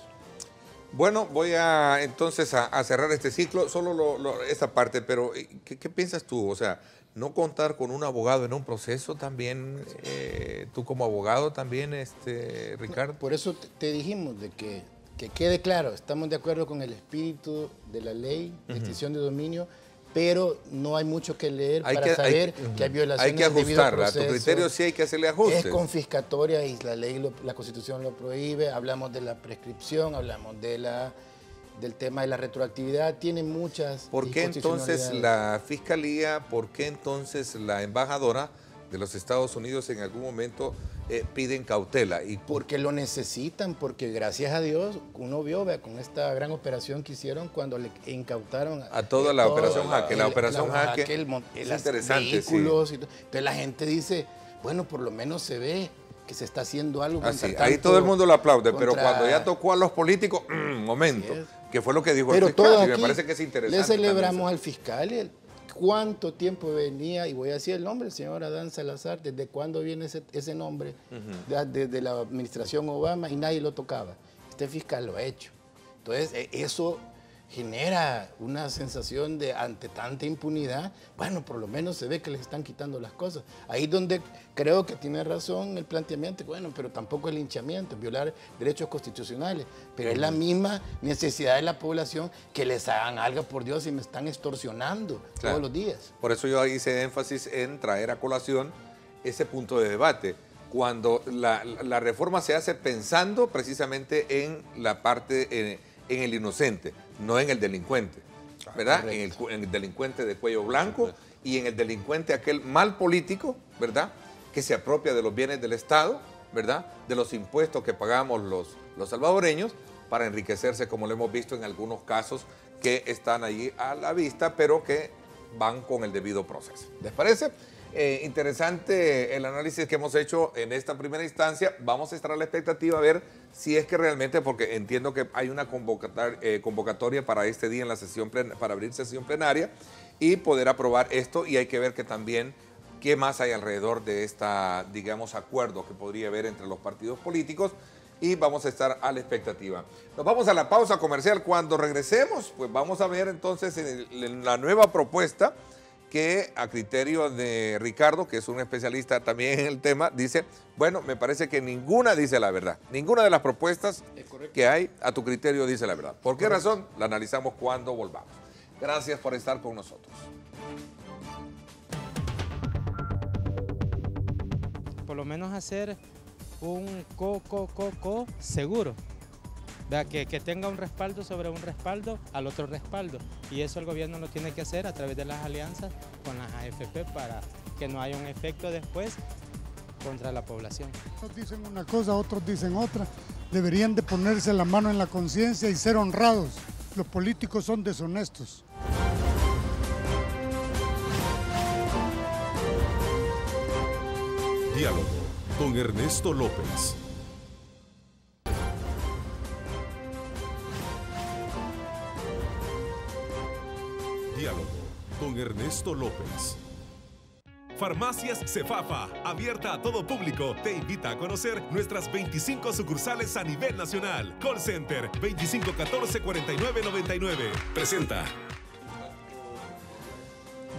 Bueno, voy a entonces a cerrar este ciclo, solo esta parte, pero ¿qué piensas tú? O sea, no contar con un abogado en un proceso también, tú como abogado también, Ricardo. Por eso te dijimos de que quede claro, estamos de acuerdo con el espíritu de la ley de extinción de dominio, pero no hay mucho que leer para saber que hay violaciones. Hay que ajustarla, a tu criterio sí hay que hacerle ajustes. Es confiscatoria y la ley, la Constitución lo prohíbe, hablamos de la prescripción, hablamos del tema de la retroactividad, tiene muchas. ¿Por qué entonces la Fiscalía, por qué entonces la embajadora de los Estados Unidos en algún momento piden cautela? Porque lo necesitan, porque gracias a Dios uno vio con esta gran operación que hicieron cuando le incautaron a toda la operación Jaque. La operación Jaque es interesante. Vehículos, sí. Entonces la gente dice, bueno, por lo menos se ve que se está haciendo algo. Ahí todo el mundo lo aplaude, pero cuando ya tocó a los políticos, momento, que fue lo que dijo el fiscal, y me parece que es interesante. Le celebramos al fiscal y cuánto tiempo venía, y voy a decir el nombre, el señor Adán Salazar, desde cuándo viene ese nombre, desde la administración Obama, y nadie lo tocaba. Este fiscal lo ha hecho. Entonces, eso genera una sensación de, ante tanta impunidad, bueno, por lo menos se ve que les están quitando las cosas. Ahí donde creo que tiene razón el planteamiento, bueno, pero tampoco el linchamiento, violar derechos constitucionales, pero es la misma necesidad de la población que les hagan algo, por Dios, y me están extorsionando todos los días. Por eso yo hice énfasis en traer a colación ese punto de debate. Cuando la reforma se hace pensando precisamente en la parte, en el inocente, no en el delincuente, ¿verdad? En el delincuente de cuello blanco y en el delincuente aquel mal político, ¿verdad? Que se apropia de los bienes del Estado, ¿verdad? De los impuestos que pagamos los salvadoreños para enriquecerse, como lo hemos visto en algunos casos que están allí a la vista, pero que van con el debido proceso. ¿Les parece? Interesante el análisis que hemos hecho en esta primera instancia. Vamos a estar a la expectativa a ver si es que realmente, porque entiendo que hay una convocatoria para este día en la sesión para abrir sesión plenaria y poder aprobar esto, y hay que ver que también qué más hay alrededor de esta, digamos, acuerdo que podría haber entre los partidos políticos, y vamos a estar a la expectativa. Nos vamos a la pausa comercial. Cuando regresemos, pues vamos a ver entonces en la nueva propuesta que, a criterio de Ricardo, que es un especialista también en el tema, dice, bueno, me parece que ninguna dice la verdad. Ninguna de las propuestas que hay, a tu criterio, dice la verdad. ¿Por qué razón? La analizamos cuando volvamos. Gracias por estar con nosotros. Por lo menos hacer un seguro. Que tenga un respaldo sobre un respaldo al otro respaldo, y eso el gobierno lo tiene que hacer a través de las alianzas con las AFP para que no haya un efecto después contra la población. Unos dicen una cosa, otros dicen otra. Deberían de ponerse la mano en la conciencia y ser honrados. Los políticos son deshonestos. Diálogo con Ernesto López. Diálogo con Ernesto López. Farmacias Cefafa, abierta a todo público, te invita a conocer nuestras 25 sucursales a nivel nacional. Call Center 2514-4999. Presenta.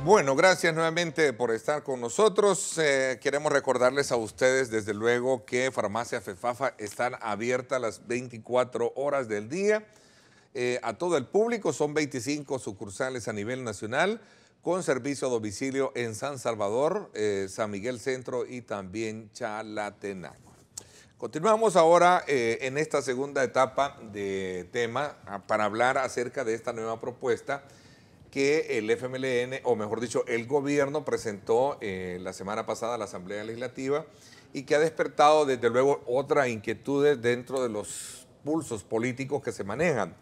Bueno, gracias nuevamente por estar con nosotros. Queremos recordarles a ustedes, desde luego, que Farmacias Cefafa están abiertas las 24 horas del día. A todo el público, son 25 sucursales a nivel nacional, con servicio a domicilio en San Salvador, San Miguel Centro y también Chalatenango. Continuamos ahora en esta segunda etapa de tema para hablar acerca de esta nueva propuesta que el FMLN, o mejor dicho, el gobierno presentó la semana pasada a la Asamblea Legislativa y que ha despertado desde luego otras inquietudes dentro de los pulsos políticos que se manejan.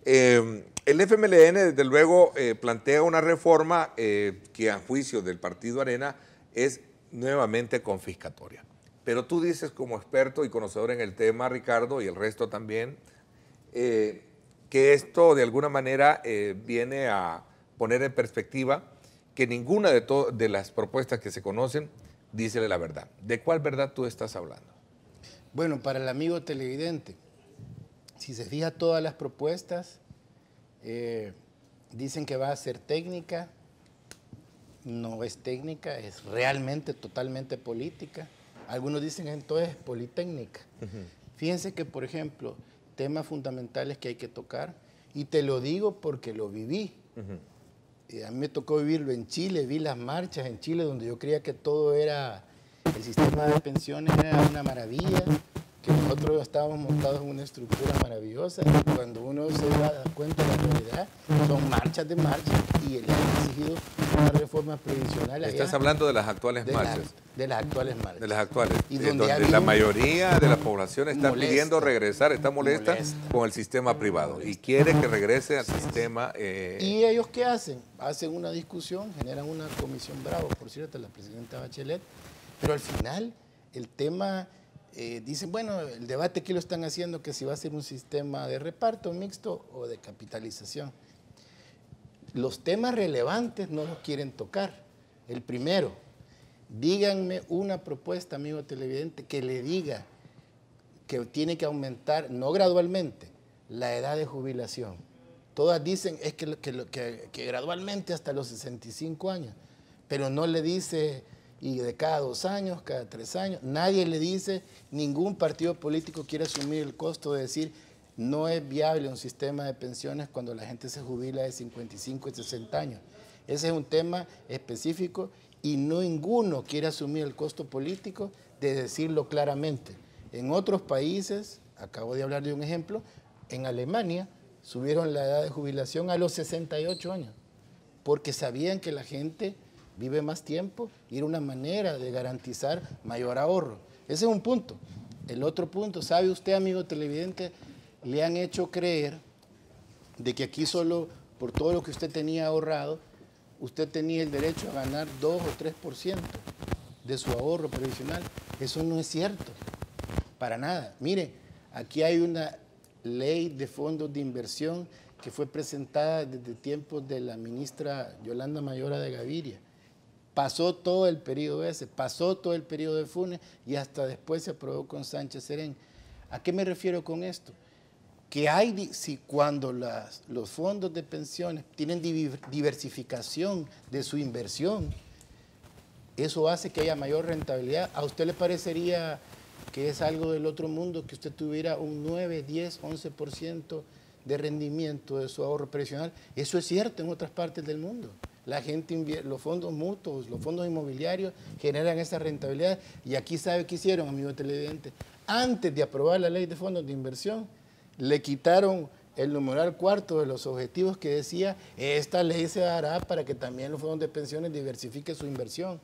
El FMLN desde luego plantea una reforma que a juicio del Partido Arena es nuevamente confiscatoria. Pero tú dices como experto y conocedor en el tema, Ricardo, y el resto también, que esto de alguna manera viene a poner en perspectiva que ninguna de las propuestas que se conocen dice la verdad. ¿De cuál verdad tú estás hablando? Bueno, para el amigo televidente, si se fija todas las propuestas, dicen que va a ser técnica, no es técnica, es realmente totalmente política. Algunos dicen entonces es politécnica. Fíjense que, por ejemplo, temas fundamentales que hay que tocar, y te lo digo porque lo viví. A mí me tocó vivirlo en Chile, vi las marchas en Chile donde yo creía que todo era, el sistema de pensiones era una maravilla, que nosotros estábamos montados en una estructura maravillosa, y cuando uno se da cuenta de la realidad, son marchas de marchas, y le han exigido una reforma previsional. Estás hablando de las actuales marchas. De las actuales marchas. De las actuales. Y donde la mayoría de la población está pidiendo regresar, está molesta con el sistema privado y quiere que regrese al sistema. ¿Y ellos qué hacen? Hacen una discusión, generan una comisión bravo, por cierto, la presidenta Bachelet, pero al final el tema, dicen, bueno, el debate que lo están haciendo, que si va a ser un sistema de reparto mixto o de capitalización. Los temas relevantes no los quieren tocar. El primero, díganme una propuesta, amigo televidente, que le diga que tiene que aumentar, no gradualmente, la edad de jubilación. Todas dicen es que gradualmente hasta los 65 años, pero no le dice, y de cada 2 años, cada 3 años, nadie le dice, ningún partido político quiere asumir el costo de decir, no es viable un sistema de pensiones cuando la gente se jubila de 55 y 60 años. Ese es un tema específico y ninguno quiere asumir el costo político de decirlo claramente. En otros países, acabo de hablar de un ejemplo, en Alemania subieron la edad de jubilación a los 68 años, porque sabían que la gente vive más tiempo y era una manera de garantizar mayor ahorro. Ese es un punto. El otro punto, ¿sabe usted, amigo televidente? Le han hecho creer de que aquí solo por todo lo que usted tenía ahorrado, usted tenía el derecho a ganar 2 o 3% de su ahorro previsional. Eso no es cierto, para nada. Mire, aquí hay una ley de fondos de inversión que fue presentada desde tiempos de la ministra Yolanda Mayora de Gaviria. Pasó todo el periodo ese, pasó todo el periodo de Funes y hasta después se aprobó con Sánchez Serén. ¿A qué me refiero con esto? Que hay, si cuando los fondos de pensiones tienen diversificación de su inversión, eso hace que haya mayor rentabilidad. ¿A usted le parecería que es algo del otro mundo que usted tuviera un 9, 10, 11% de rendimiento de su ahorro previsional? Eso es cierto en otras partes del mundo. La gente invierte, los fondos mutuos, los fondos inmobiliarios generan esa rentabilidad. Y aquí, ¿sabe qué hicieron, amigo televidente? Antes de aprobar la ley de fondos de inversión, le quitaron el numeral 4 de los objetivos que decía, esta ley se hará para que también los fondos de pensiones diversifiquen su inversión.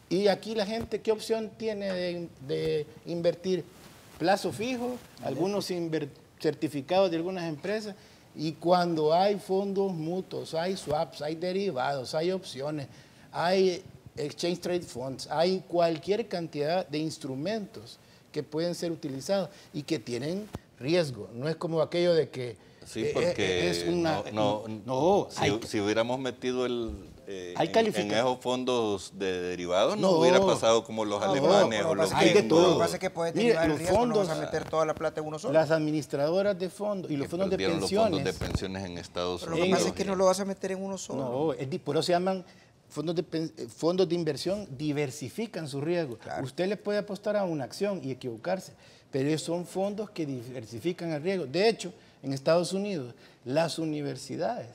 Y aquí la gente, ¿qué opción tiene de invertir? Plazo fijo, algunos certificados de algunas empresas, y cuando hay fondos mutuos, hay swaps, hay derivados, hay opciones, hay exchange trade funds, hay cualquier cantidad de instrumentos que pueden ser utilizados y que tienen riesgo. No es como aquello de que sí, porque es una... Si hubiéramos metido en esos fondos de derivados, no hubiera pasado como los alemanes o los gringos. Lo que pasa es que puede tener el riesgo, no vas a meter toda la plata en uno solo. Las administradoras de fondos y los fondos de pensiones. Los fondos de pensiones en Estados Unidos. Lo que pasa es que no lo vas a meter en uno solo. No, por eso se llaman fondos de inversión, diversifican su riesgo. Claro. Usted le puede apostar a una acción y equivocarse, pero son fondos que diversifican el riesgo. De hecho, en Estados Unidos, las universidades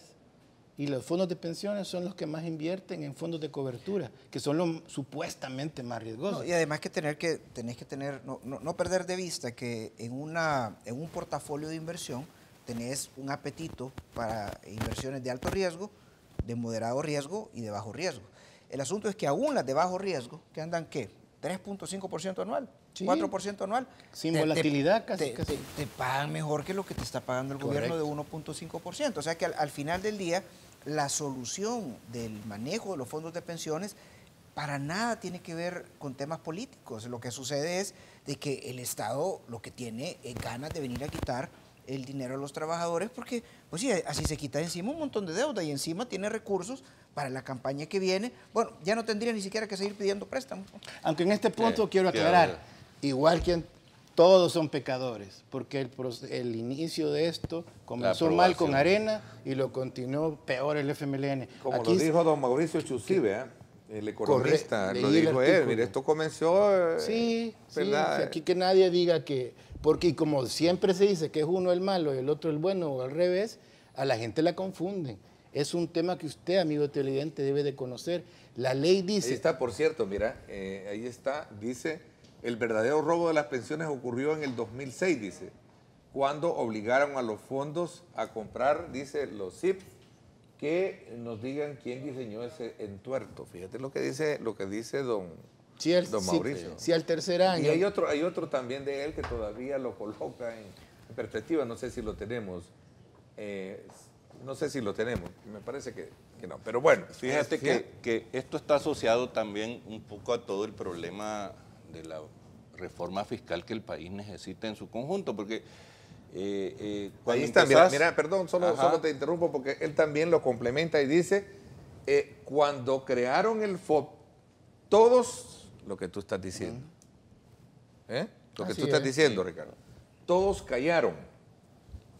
y los fondos de pensiones son los que más invierten en fondos de cobertura, que son los supuestamente más riesgosos. No, y además tenés que tener, no perder de vista que en un portafolio de inversión tenés un apetito para inversiones de alto riesgo, de moderado riesgo y de bajo riesgo. El asunto es que aún las de bajo riesgo, que andan, ¿qué? 3.5% anual, sí, 4% anual. Sin volatilidad casi. Te pagan mejor que lo que te está pagando el gobierno de 1.5%. O sea que al final del día, la solución del manejo de los fondos de pensiones para nada tiene que ver con temas políticos. Lo que sucede es de que el Estado lo que tiene es ganas de venir a quitar el dinero a los trabajadores porque, pues sí, así se quita encima un montón de deuda y encima tiene recursos para la campaña que viene. Bueno, ya no tendría ni siquiera que seguir pidiendo préstamos. Aunque en este punto quiero aclarar, igual que todos son pecadores, porque el inicio de esto comenzó mal con Arena y lo continuó peor el FMLN. Como lo dijo don Mauricio Chucibe, el economista, lo dijo él, mire, esto comenzó... Sí, ¿verdad? Sí, aquí que nadie diga que... Porque como siempre se dice que es uno el malo y el otro el bueno o al revés, a la gente la confunden. Es un tema que usted, amigo televidente, debe de conocer. La ley dice... Ahí está, por cierto, mira, ahí está, dice, el verdadero robo de las pensiones ocurrió en el 2006, dice, cuando obligaron a los fondos a comprar, dice, los SIP, que nos digan quién diseñó ese entuerto. Fíjate lo que dice don Mauricio. Sí, al tercer año. Y hay otro también de él que todavía lo coloca en perspectiva, no sé si lo tenemos. Me parece que no. Pero bueno. Fíjate que esto está asociado también un poco a todo el problema de la reforma fiscal que el país necesita en su conjunto, porque ahí está, mira, perdón, solo te interrumpo porque él también lo complementa y dice, cuando crearon el FOP, todos, lo que tú estás diciendo, Ricardo, todos callaron,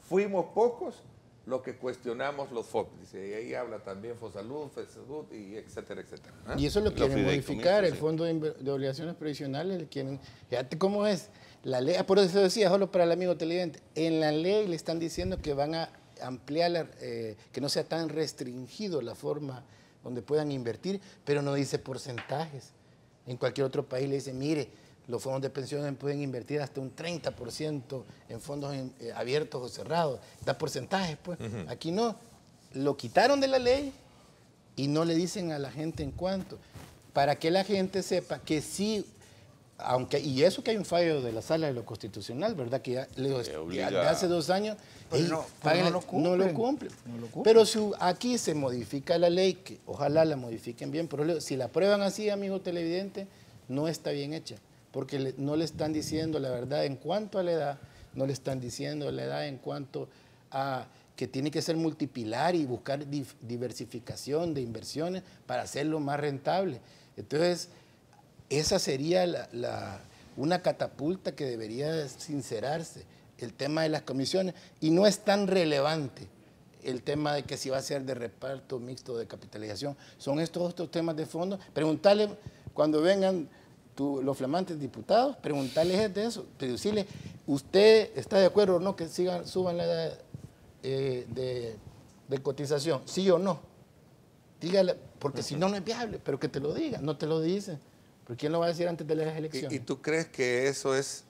fuimos pocos los que cuestionamos los FOP, dice, y ahí habla también Fosalud, FESALUD, y etcétera, etcétera. Y eso lo quieren modificar, el Fondo de Obligaciones Previsionales, fíjate cómo es, la ley, por eso decía, solo para el amigo televidente, en la ley le están diciendo que van a ampliar, que no sea tan restringido la forma donde puedan invertir, pero no dice porcentajes. En cualquier otro país le dicen, mire, los fondos de pensiones pueden invertir hasta un 30% en fondos abiertos o cerrados. Da porcentajes, pues. Aquí no. Lo quitaron de la ley y no le dicen a la gente en cuánto. Para que la gente sepa que sí, y eso que hay un fallo de la Sala de lo Constitucional, ¿verdad? Que ya de hace 2 años no lo cumplen. Pero si aquí se modifica la ley, que ojalá la modifiquen bien, pero si la aprueban así, amigo televidente, no está bien hecha, porque no le están diciendo la verdad en cuanto a la edad, no le están diciendo la edad en cuanto a que tiene que ser multipilar y buscar diversificación de inversiones para hacerlo más rentable. Entonces, esa sería una catapulta que debería sincerarse, el tema de las comisiones, y no es tan relevante el tema de que si va a ser de reparto mixto de capitalización, son estos otros temas de fondo. Preguntarle cuando vengan los flamantes diputados, preguntarles de eso, decirle, ¿usted está de acuerdo o no que suban la edad de cotización? ¿Sí o no? Dígale, porque si no, no es viable, pero que te lo diga, no te lo dicen. ¿Por quién lo va a decir antes de las elecciones? ¿Y tú crees que eso es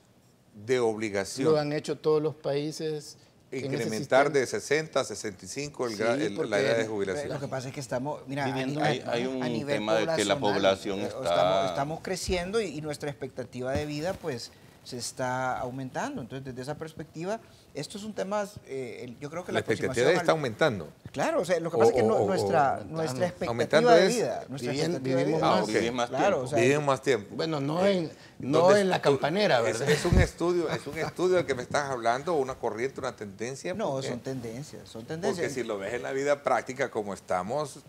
de obligación? Lo han hecho todos los países. Incrementar de 60 a 65 la edad de jubilación. Lo que pasa es que estamos, mira, hay un tema de que la población estamos creciendo y nuestra expectativa de vida pues se está aumentando. Entonces, desde esa perspectiva, esto es un tema, yo creo que la expectativa está aumentando. Claro, o sea, lo que pasa es que nuestra expectativa de vida, vivimos más. Vivimos más tiempo. Bueno, no en la campanera, ¿verdad? Es un estudio del que me estás hablando, una corriente, una tendencia. No, son tendencias. Porque si lo ves en la vida práctica como estamos,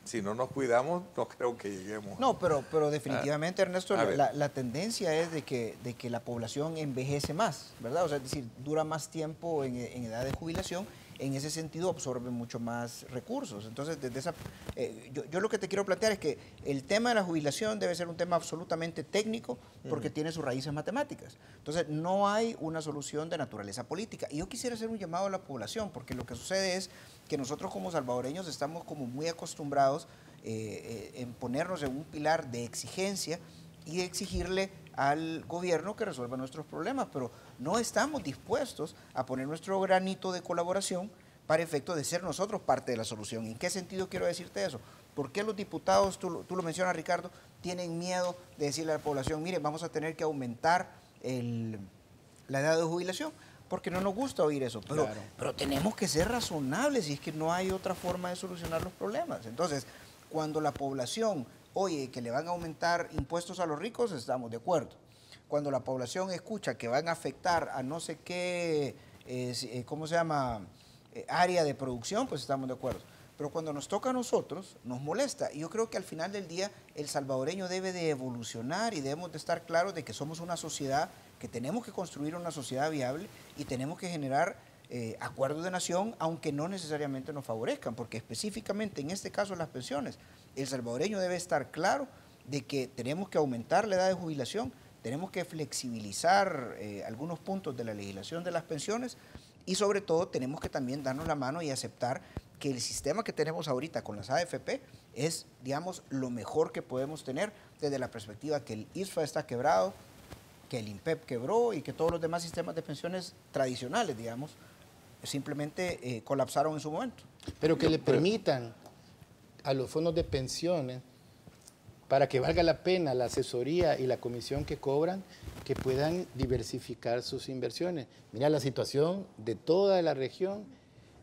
si no nos cuidamos, no creo que lleguemos. No, pero definitivamente, Ernesto, la tendencia es de que la población envejece más, ¿verdad? O sea, es decir, dura más tiempo en edad de jubilación. En ese sentido absorbe mucho más recursos. Entonces, desde esa, yo lo que te quiero plantear es que el tema de la jubilación debe ser un tema absolutamente técnico porque tiene sus raíces matemáticas. Entonces, no hay una solución de naturaleza política. Y yo quisiera hacer un llamado a la población porque lo que sucede es que nosotros como salvadoreños estamos como muy acostumbrados en ponernos en un pilar de exigencia y exigirle al gobierno que resuelva nuestros problemas, pero no estamos dispuestos a poner nuestro granito de colaboración para efecto de ser nosotros parte de la solución. ¿En qué sentido quiero decirte eso? ¿Por qué los diputados, tú lo mencionas, Ricardo, tienen miedo de decirle a la población, mire, vamos a tener que aumentar la edad de jubilación? Porque no nos gusta oír eso, pero tenemos que ser razonables y es que no hay otra forma de solucionar los problemas. Entonces, cuando la población oye que le van a aumentar impuestos a los ricos, estamos de acuerdo. Cuando la población escucha que van a afectar a no sé qué, ¿cómo se llama?, área de producción, pues estamos de acuerdo. Pero cuando nos toca a nosotros, nos molesta. Y yo creo que al final del día, el salvadoreño debe de evolucionar y debemos de estar claros de que somos una sociedad, que tenemos que construir una sociedad viable y tenemos que generar acuerdos de nación, aunque no necesariamente nos favorezcan, porque específicamente en este caso las pensiones, el salvadoreño debe estar claro de que tenemos que aumentar la edad de jubilación, tenemos que flexibilizar algunos puntos de la legislación de las pensiones y sobre todo tenemos que también darnos la mano y aceptar que el sistema que tenemos ahorita con las AFP es, digamos, lo mejor que podemos tener desde la perspectiva que el ISFA está quebrado, que el INPEP quebró y que todos los demás sistemas de pensiones tradicionales, digamos, simplemente colapsaron en su momento. Pero que le permitan a los fondos de pensiones, para que valga la pena la asesoría y la comisión que cobran, que puedan diversificar sus inversiones. Mira, la situación de toda la región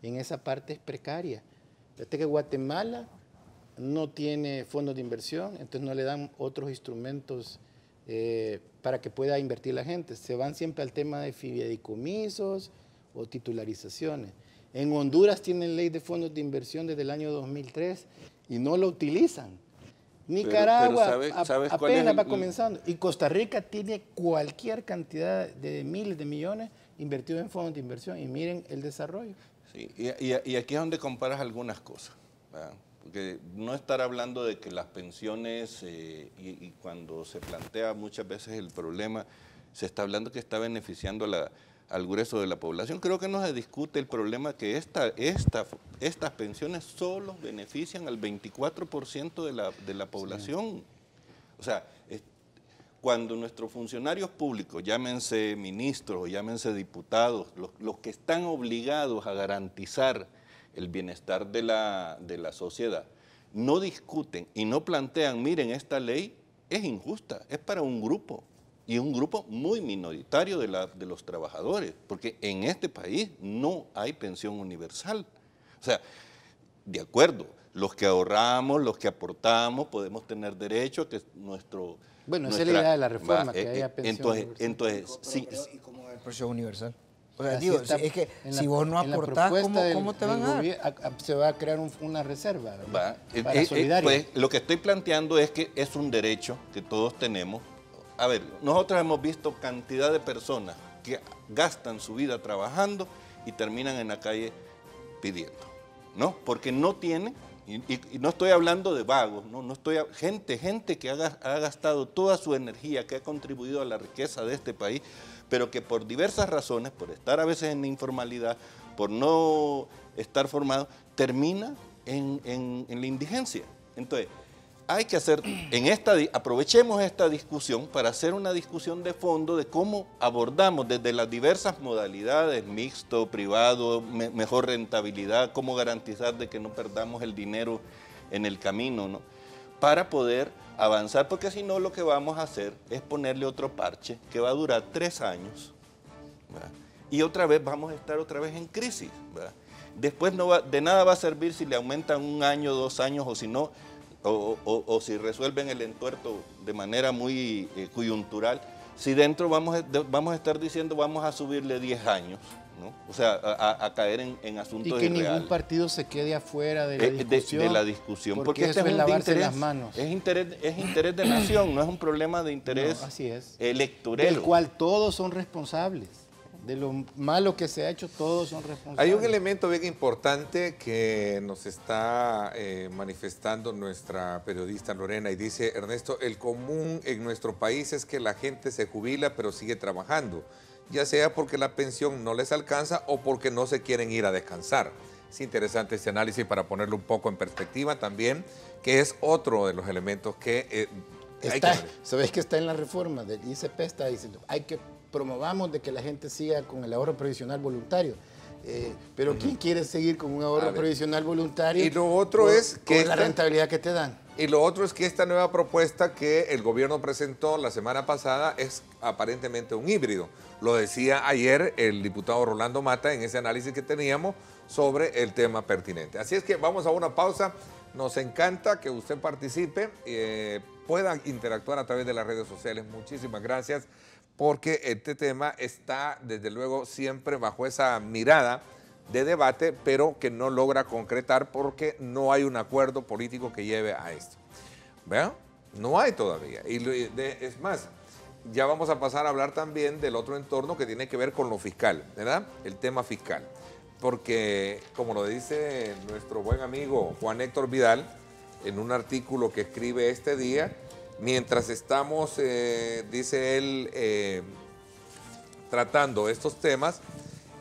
en esa parte es precaria. Fíjate que Guatemala no tiene fondos de inversión, entonces no le dan otros instrumentos para que pueda invertir la gente. Se van siempre al tema de fideicomisos o titularizaciones. En Honduras tienen ley de fondos de inversión desde el año 2003 y no lo utilizan. Nicaragua ¿sabes apenas va comenzando. Y Costa Rica tiene cualquier cantidad de miles de millones invertidos en fondos de inversión. Y miren el desarrollo. Sí, y aquí es donde comparas algunas cosas, ¿verdad? Porque no estar hablando de que las pensiones, y cuando se plantea muchas veces el problema, se está hablando que está beneficiando al grueso de la población. Creo que no se discute el problema que estas pensiones solo benefician al 24% de la población. Sí. O sea, cuando nuestros funcionarios públicos, llámense ministros o llámense diputados, los que están obligados a garantizar el bienestar de la sociedad, no discuten y no plantean, miren, esta ley es injusta, es para un grupo. Y un grupo muy minoritario de los trabajadores, porque en este país no hay pensión universal. O sea, de acuerdo, los que ahorramos, los que aportamos, podemos tener derecho a que nuestro... Bueno, esa es la idea de la reforma, que haya pensión universal. Entonces, sí. ¿Y cómo va el pensión universal? O sea, digo, es que si vos no aportás, ¿cómo te van a dar? Se va a crear una reserva para solidaria. Pues, lo que estoy planteando es que es un derecho que todos tenemos. A ver, nosotros hemos visto cantidad de personas que gastan su vida trabajando y terminan en la calle pidiendo, ¿no? Porque no tienen, y no estoy hablando de vagos, no estoy gente que ha gastado toda su energía, que ha contribuido a la riqueza de este país, pero que por diversas razones, por estar a veces en la informalidad, por no estar formado, termina en la indigencia. Entonces, hay que hacer, aprovechemos esta discusión para hacer una discusión de fondo de cómo abordamos desde las diversas modalidades, mixto, privado, mejor rentabilidad, cómo garantizar de que no perdamos el dinero en el camino, ¿no? Para poder avanzar, porque si no lo que vamos a hacer es ponerle otro parche que va a durar 3 años, ¿verdad? Y otra vez vamos a estar otra vez en crisis, ¿verdad? Después de nada va a servir si le aumentan 1 año, 2 años o si no, o si resuelven el entuerto de manera muy coyuntural, si dentro vamos a estar diciendo vamos a subirle 10 años, ¿no? O sea, a caer en asuntos irreales. Y que ningún partido se quede afuera de la discusión. Porque este es lavarse las manos. Es interés de nación, no es un problema de interés electoral. Del cual todos son responsables. De lo malo que se ha hecho, todos son responsables. Hay un elemento bien importante que nos está manifestando nuestra periodista Lorena y dice, Ernesto, el común en nuestro país es que la gente se jubila pero sigue trabajando, ya sea porque la pensión no les alcanza o porque no se quieren ir a descansar. Es interesante este análisis para ponerlo un poco en perspectiva también, que es otro de los elementos que ¿Sabes que está en la reforma del ICP? Está diciendo, promovamos de que la gente siga con el ahorro previsional voluntario. Pero ¿quién quiere seguir con un ahorro previsional voluntario? Y lo otro es que la rentabilidad que te dan. Y lo otro es que esta nueva propuesta que el gobierno presentó la semana pasada es aparentemente un híbrido. Lo decía ayer el diputado Rolando Mata en ese análisis que teníamos sobre el tema pertinente. Así es que vamos a una pausa. Nos encanta que usted participe, pueda interactuar a través de las redes sociales. Muchísimas gracias, porque este tema está desde luego siempre bajo esa mirada de debate, pero que no logra concretar porque no hay un acuerdo político que lleve a esto. ¿Vean? No hay todavía. Es más, ya vamos a pasar a hablar también del otro entorno que tiene que ver con lo fiscal, ¿verdad? El tema fiscal. Porque, como lo dice nuestro buen amigo Juan Héctor Vidal, en un artículo que escribe este día, mientras estamos, dice él, tratando estos temas,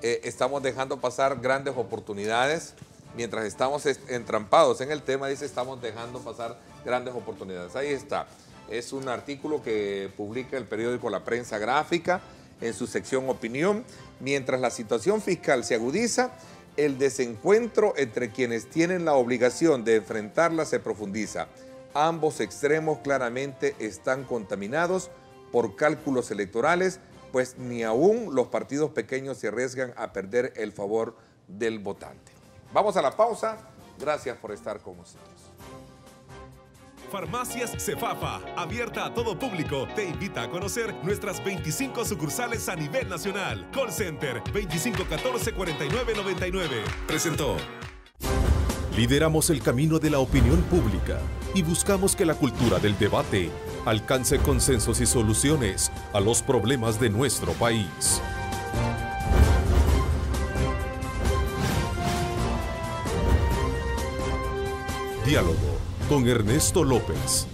estamos dejando pasar grandes oportunidades. Mientras estamos entrampados en el tema, dice, estamos dejando pasar grandes oportunidades. Ahí está. Es un artículo que publica el periódico La Prensa Gráfica en su sección Opinión. Mientras la situación fiscal se agudiza, el desencuentro entre quienes tienen la obligación de enfrentarla se profundiza. Ambos extremos claramente están contaminados por cálculos electorales, pues ni aún los partidos pequeños se arriesgan a perder el favor del votante. Vamos a la pausa. Gracias por estar con nosotros. Farmacias Cefafa, abierta a todo público, te invita a conocer nuestras 25 sucursales a nivel nacional. Call Center 2514-4999. Presentó. Lideramos el camino de la opinión pública y buscamos que la cultura del debate alcance consensos y soluciones a los problemas de nuestro país. Diálogo con Ernesto López.